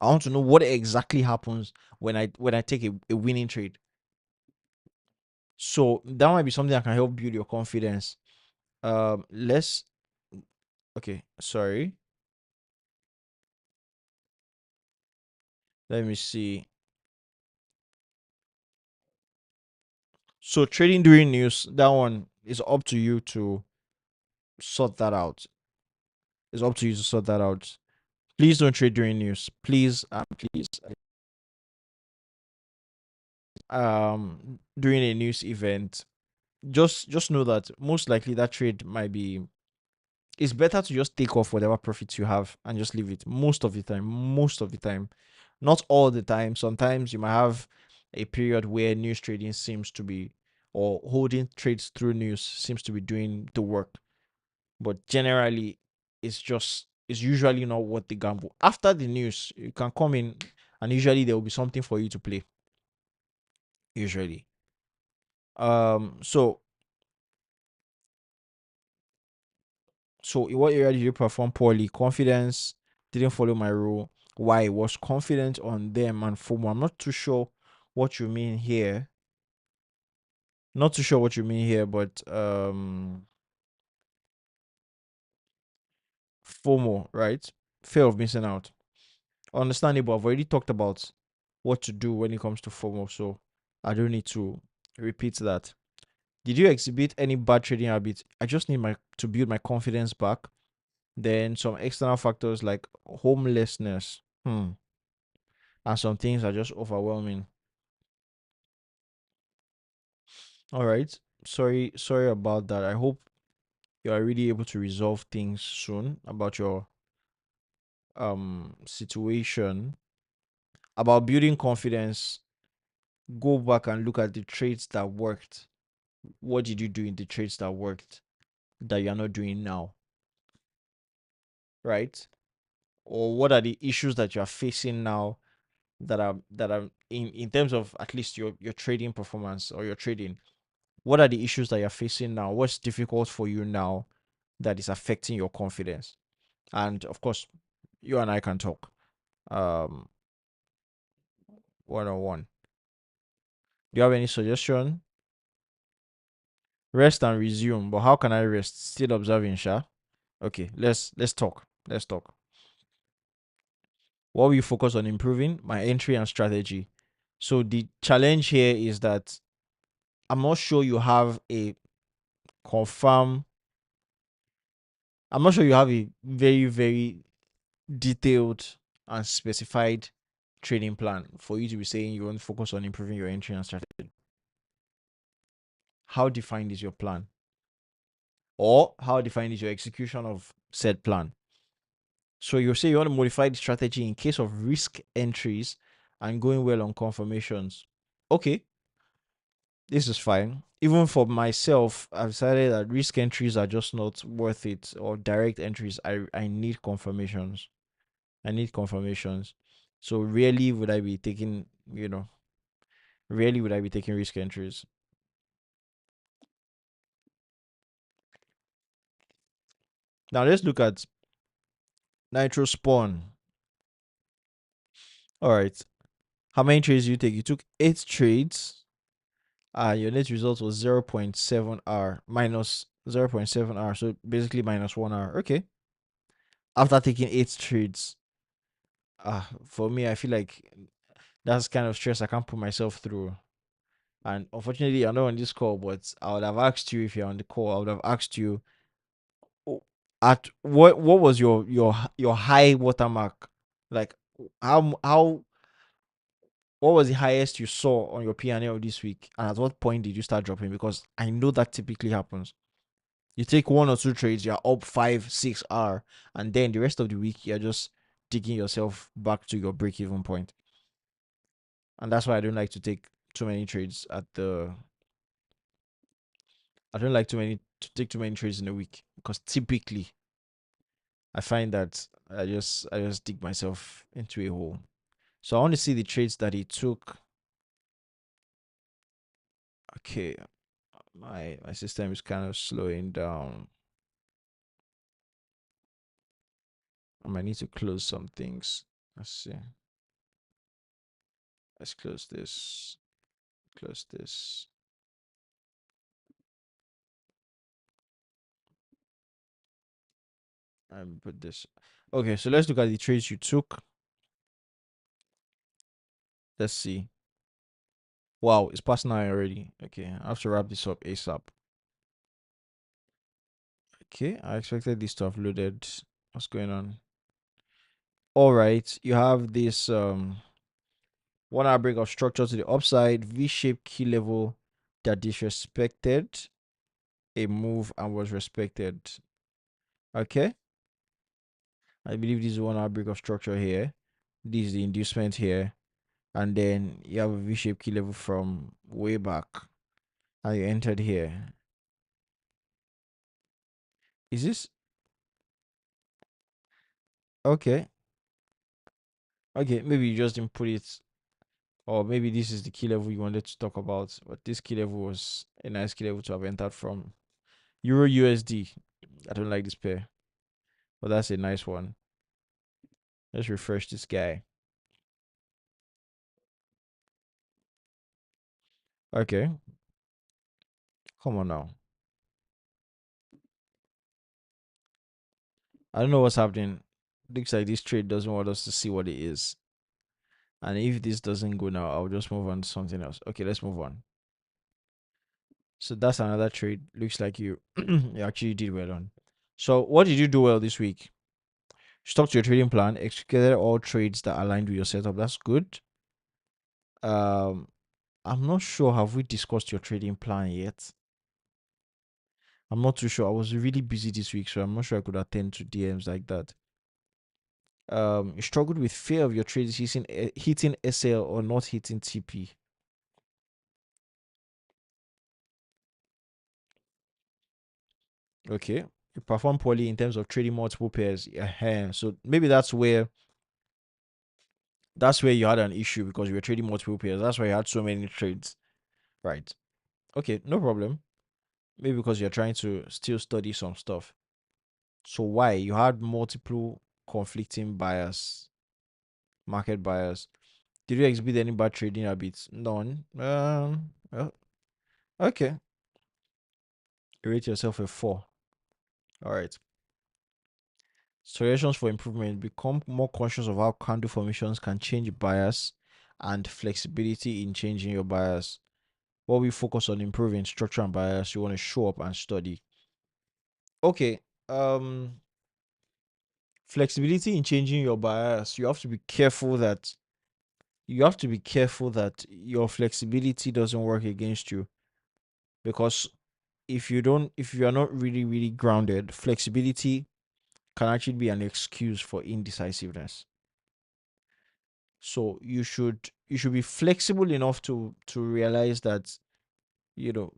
I want to know what exactly happens when I take a winning trade. So that might be something that can help build your confidence. Let's Okay, sorry. Let me see. So trading during news, that one is up to you to sort that out. It's up to you to sort that out. Please don't trade during news. Please, please. During a news event, just know that most likely that trade might be. It's better to just take off whatever profits you have and just leave it most of the time. Most of the time, not all the time. Sometimes you might have a period where news trading seems to be, or holding trades through news seems to be doing the work. But generally, it's usually not what the gamble. After the news, you can come in, and usually there will be something for you to play. Usually. So in what area did you perform poorly? Confidence, didn't follow my rule. Why? Was confident on them and FOMO. I'm not too sure what you mean here. Not too sure what you mean here, but FOMO, right? Fear of missing out. Understandable. I've already talked about what to do when it comes to FOMO, so I don't need to repeat that. Did you exhibit any bad trading habits? I just need my to build my confidence back. Then some external factors like homelessness. And some things are just overwhelming. All right. Sorry about that. I hope you are really able to resolve things soon about your situation. About building confidence, go back and look at the traits that worked. What did you do in the traits that worked that you're not doing now? Right? Or what are the issues that you're facing now that are in terms of at least your trading performance or your trading? What are the issues that you're facing now? What's difficult for you now that is affecting your confidence? And of course, you and I can talk um one on one. Do you have any suggestion? Rest and resume. But how can I rest? Still observing, Sha. Okay, let's talk. Let's talk. What will you focus on improving? My entry and strategy. So the challenge here is that I'm not sure you have a confirm. I'm not sure you have a very, very detailed and specified training plan for you to be saying you want to focus on improving your entry and strategy. How defined is your plan? Or how defined is your execution of said plan? So you say you want to modify the strategy in case of risk entries and going well on confirmations. Okay. This is fine. Even for myself, I've decided that risk entries are just not worth it, or direct entries. I need confirmations. I need confirmations. So rarely would I be taking, rarely would I be taking risk entries. Now let's look at Nitro Spawn. All right. How many trades do you take? You took 8 trades. Your net result was 0.7 hour minus 0.7 hour. So basically minus 1 hour. Okay. After taking 8 trades. For me, I feel like that's kind of stress I can't put myself through. And unfortunately, I'm not on this call, but I would have asked you if you're on the call. I would have asked you, oh, at what was your high watermark? Like how what was the highest you saw on your P&L this week, and at what point did you start dropping? Because I know that typically happens. You take 1 or 2 trades, you're up 5, 6 hour, and then the rest of the week you're just digging yourself back to your break-even point. And that's why I don't like to take too many trades at the. I don't like to take too many trades in a week, because typically I find that I just dig myself into a hole. So I want to see the trades that he took. Okay, my system is kind of slowing down. I might need to close some things. Let's see. Let's close this. Close this. And put this. Okay, so let's look at the trades you took. Let's see. Wow, it's past 9 already. Okay, I have to wrap this up ASAP. Okay, I expected this to have loaded. What's going on? All right, you have this 1 hour break of structure to the upside, V-shaped key level that disrespected a move and was respected. Okay, I believe this is 1 hour break of structure here. This is the inducement here, and then you have a V-shaped key level from way back, and you entered here. Is this okay? Okay, maybe you just didn't put it, or maybe this is the key level you wanted to talk about, but this key level was a nice key level to have entered from. Euro USD. I don't like this pair, but that's a nice one. Let's refresh this guy. Okay, come on now. I don't know what's happening. Looks like this trade doesn't want us to see what it is. And if this doesn't go now, I'll just move on to something else. Okay, let's move on. So that's another trade. Looks like you you actually did well on. So what did you do well this week? Stuck to your trading plan, executed all trades that aligned with your setup. That's good. Um, I'm not sure. Have we discussed your trading plan yet? I'm not too sure. I was really busy this week, so I'm not sure I could attend to DMs like that. You struggled with fear of your trades hitting SL or not hitting TP. Okay. You perform poorly in terms of trading multiple pairs. So maybe that's where you had an issue, because you were trading multiple pairs. That's why you had so many trades. Right. Okay, no problem. Maybe because you're trying to still study some stuff. So why? You had multiple conflicting buyers, market buyers. Did you exhibit any bad trading habits? None. Well, okay. You rate yourself a 4. All right. Suggestions for improvement: become more conscious of how candle formations can change bias and flexibility in changing your bias. What we focus on improving structure and bias, you want to show up and study. Okay. Um, Flexibility in changing your bias. You have to be careful that your flexibility doesn't work against you, because if you are not really really grounded, flexibility can actually be an excuse for indecisiveness. So you should be flexible enough to realize that you know,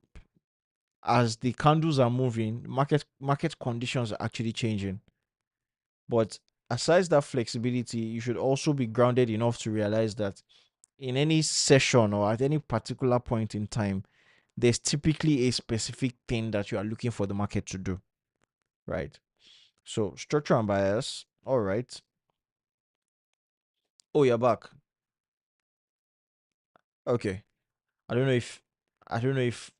as the candles are moving, market conditions are actually changing. But aside that flexibility, you should also be grounded enough to realize that in any session or at any particular point in time, there's typically a specific thing that you are looking for the market to do, right? So structure and bias. All right. Oh, you're back. Okay. I don't know if I don't know if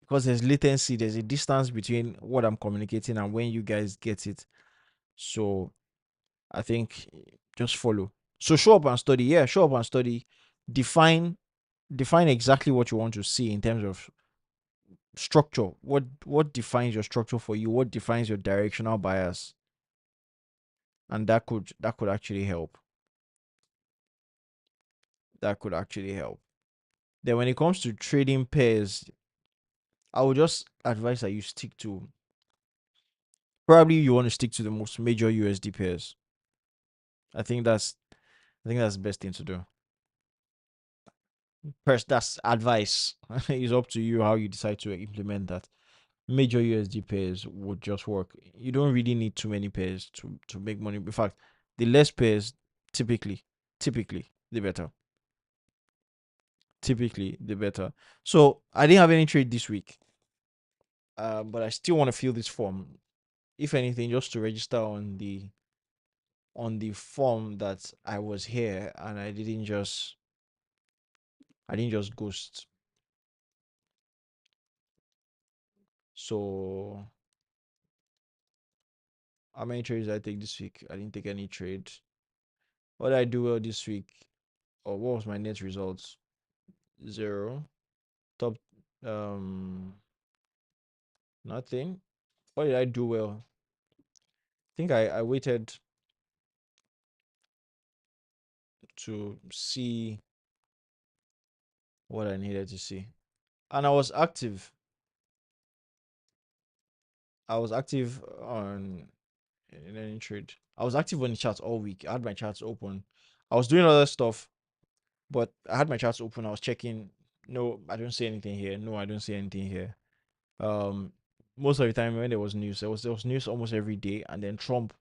because there's latency, there's a distance between what I'm communicating and when you guys get it. So I think just follow. So show up and study. Yeah, show up and study. Define define exactly what you want to see in terms of structure. What defines your structure for you? What defines your directional bias? And that could actually help. That could actually help. Then when it comes to trading pairs, I would just advise that you stick to probably you want to stick to the most major USD pairs. I think that's I think that's the best thing to do. First, that's advice. It's up to you how you decide to implement that. Major USD pairs would just work. You don't really need too many pairs to make money. In fact, the less pairs, typically, typically, the better. Typically, the better. So I didn't have any trade this week, but I still want to fill this form. If anything, just to register on the form that I was here and I didn't just ghost. So how many trades did I take this week? I didn't take any trade. What did I do well this week? Or what was my net results? Zero. Top nothing. What did I do well? I think I waited to see what I needed to see. And I was active. I was active on in any trade. I was active on the charts all week. I had my charts open. I was doing other stuff, but I had my charts open. I was checking. No, I don't see anything here. No, I don't see anything here. Um, Most of the time when there was news, there was news almost every day, and then Trump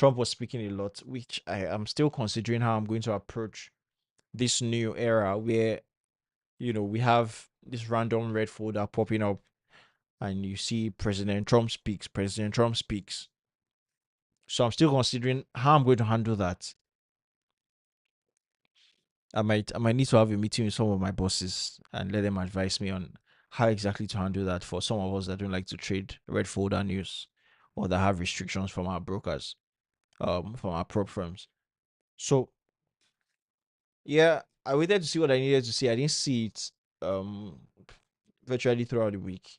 was speaking a lot, which I am still considering how I'm going to approach this new era where we have this random red folder popping up, and you see President Trump speaks. President Trump speaks. So I'm still considering how I'm going to handle that. I might need to have a meeting with some of my bosses and let them advise me on how exactly to handle that for some of us that don't like to trade red folder news or that have restrictions from our brokers, from our prop firms. So yeah, I waited to see what I needed to see. I didn't see it virtually throughout the week.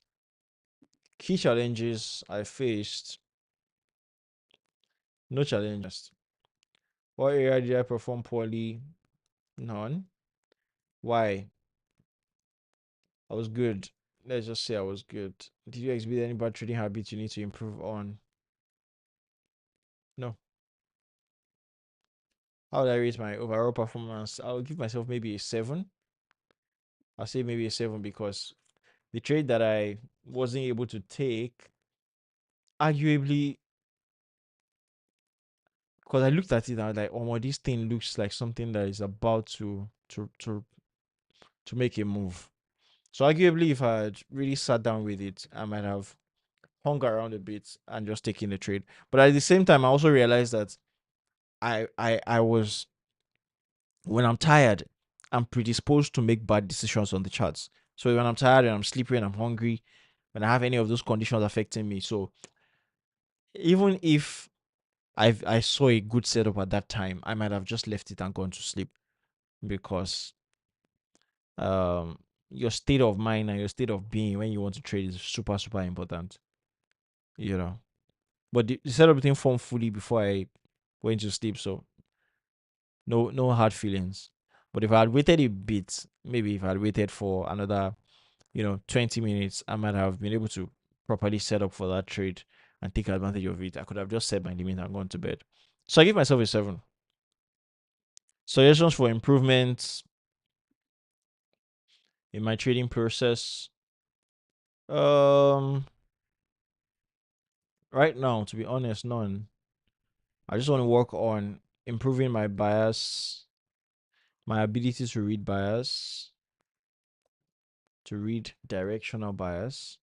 Key challenges I faced, no challenges. What area did I perform poorly? None. Why? I was good. Let's just say I was good. Did you exhibit any bad trading habits you need to improve on? No. How would I rate my overall performance? I'll give myself maybe a 7. I'll say maybe a 7 because the trade that I wasn't able to take, arguably, because I looked at it and I was like, oh, this thing looks like something that is about to make a move. So arguably, if I had really sat down with it, I might have hung around a bit and just taken the trade. But at the same time, I also realized that I was when I'm tired, I'm predisposed to make bad decisions on the charts. So when I'm tired and I'm sleepy and I'm hungry, when I have any of those conditions affecting me, so even if I saw a good setup at that time, I might have just left it and gone to sleep because um your state of mind and your state of being when you want to trade is super super important, you know. But the setup didn't form fully before I went to sleep, so no hard feelings. But if I had waited a bit, maybe if I had waited for another 20 minutes, I might have been able to properly set up for that trade and take advantage of it. I could have just set my limit and gone to bed. So I give myself a 7. Suggestions for improvements. in my trading process. Um, right now, to be honest, none. I just want to work on improving my bias, my ability to read bias, to read directional bias.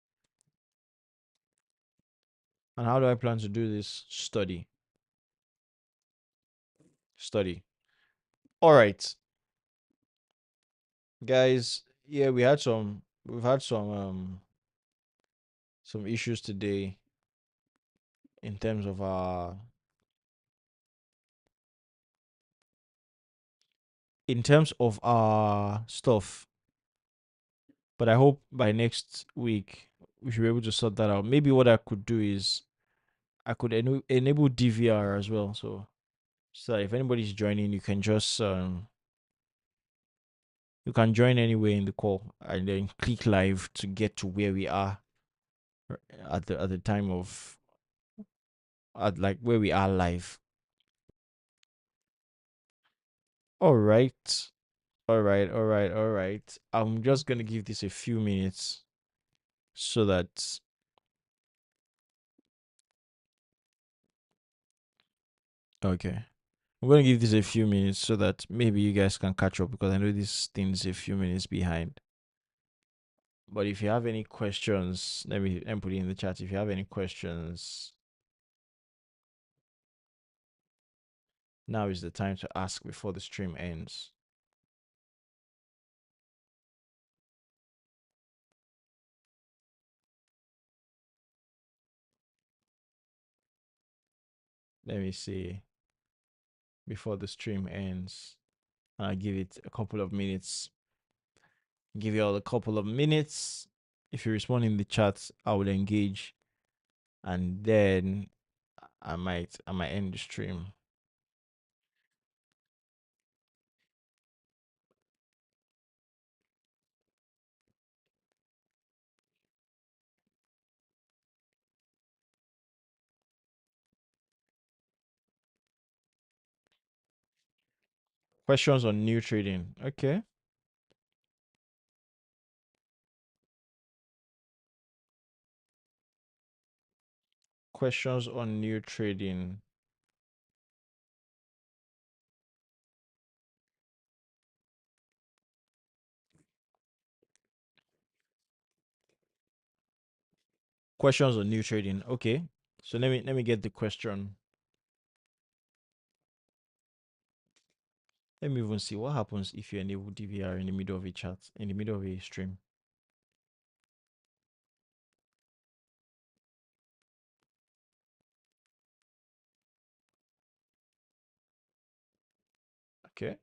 And how do I plan to do this? Study. Study. All right, guys. Yeah, we've had some issues today in terms of our stuff. But I hope by next week we should be able to sort that out. Maybe what I could do is I could enable DVR as well. So if anybody's joining, you can just you can join anywhere in the call and then click live to get to where we are at the time of at like where we are live. All right. All right. I'm just gonna give this a few minutes so that okay. I'm gonna give this a few minutes so that maybe you guys can catch up because I know this thing's a few minutes behind. But if you have any questions, let me put it in the chat. If you have any questions, now is the time to ask before the stream ends. Let me see before the stream ends. I'll give it a couple of minutes. Give you all a couple of minutes. If you respond in the chat, I will engage, and then I might end the stream. Questions on new trading. Okay. Questions on new trading. Questions on new trading. Okay. So let me get the question. Let me even see what happens if you enable DVR in the middle of a chat, in the middle of a stream. Okay.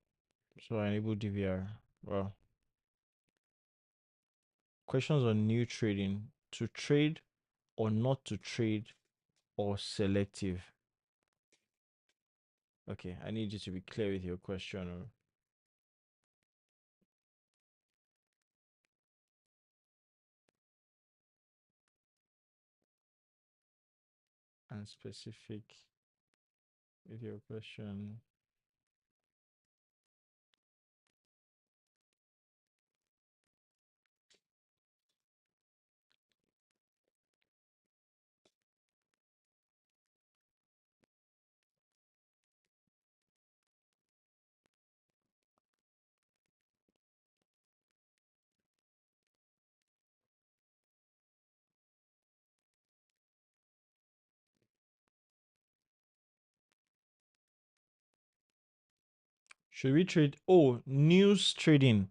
So I enable DVR. Well, questions on new trading. To trade or not to trade or selective. Okay, I need you to be clear with your question and specific with your question. Should we trade? Oh, news trading.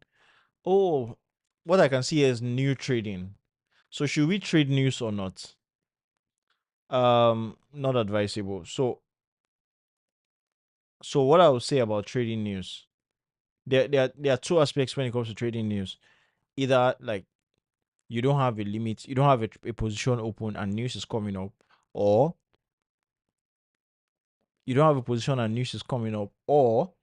Oh, what I can see is new trading. So should we trade news or not? Not advisable. So what I would say about trading news, there are two aspects when it comes to trading news. Either like you don't have a limit, you don't have a position open and news is coming up, or you don't have a position and news is coming up, or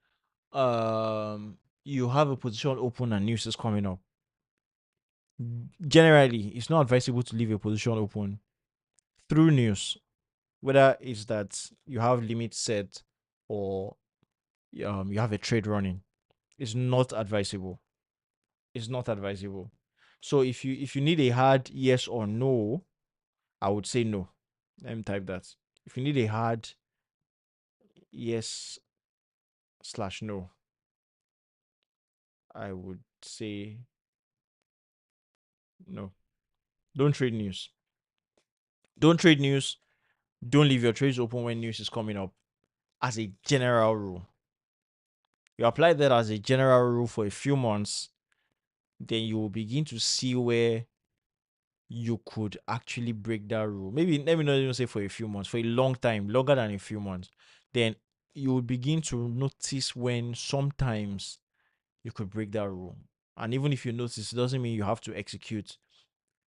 you have a position open and news is coming up. Generally, it's not advisable to leave a position open through news, whether it's that you have limits set or you have a trade running. It's not advisable. It's not advisable. So if you need a hard yes or no, I would say no. Let me type that. If you need a hard yes slash no, I would say no. Don't trade news. Don't trade news. Don't leave your trades open when news is coming up. As a general rule, you apply that as a general rule for a few months, then you will begin to see where you could actually break that rule. Maybe let me not even say for a few months, for a long time, longer than a few months. Then you will begin to notice when sometimes you could break that rule. And even if you notice, it doesn't mean you have to execute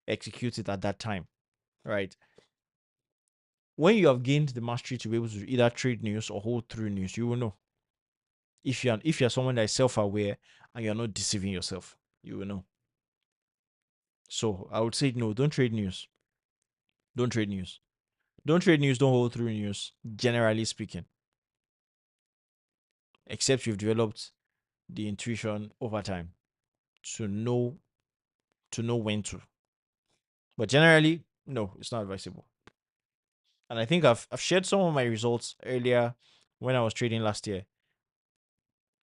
it at that time, right? When you have gained the mastery to be able to either trade news or hold through news, you will know. If you're someone that is self-aware and you're not deceiving yourself, you will know. So I would say no, don't trade news. Don't trade news. Don't trade news, don't hold through news, generally speaking. Except you've developed the intuition over time to know when to. But generally, no, it's not advisable. And I think I've shared some of my results earlier when I was trading last year.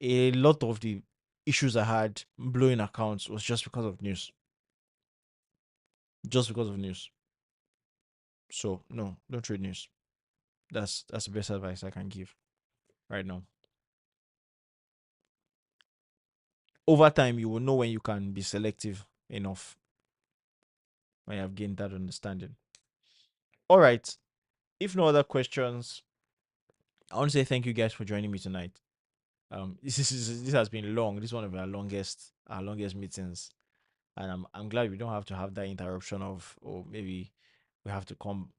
A lot of the issues I had blowing accounts was just because of news. Just because of news. So no, don't trade news. That's the best advice I can give right now. Over time, you will know when you can be selective enough when you have gained that understanding. All right. If no other questions, I want to say thank you guys for joining me tonight. This has been long. This is one of our longest meetings, and I'm glad we don't have to have that interruption of, or maybe we have to come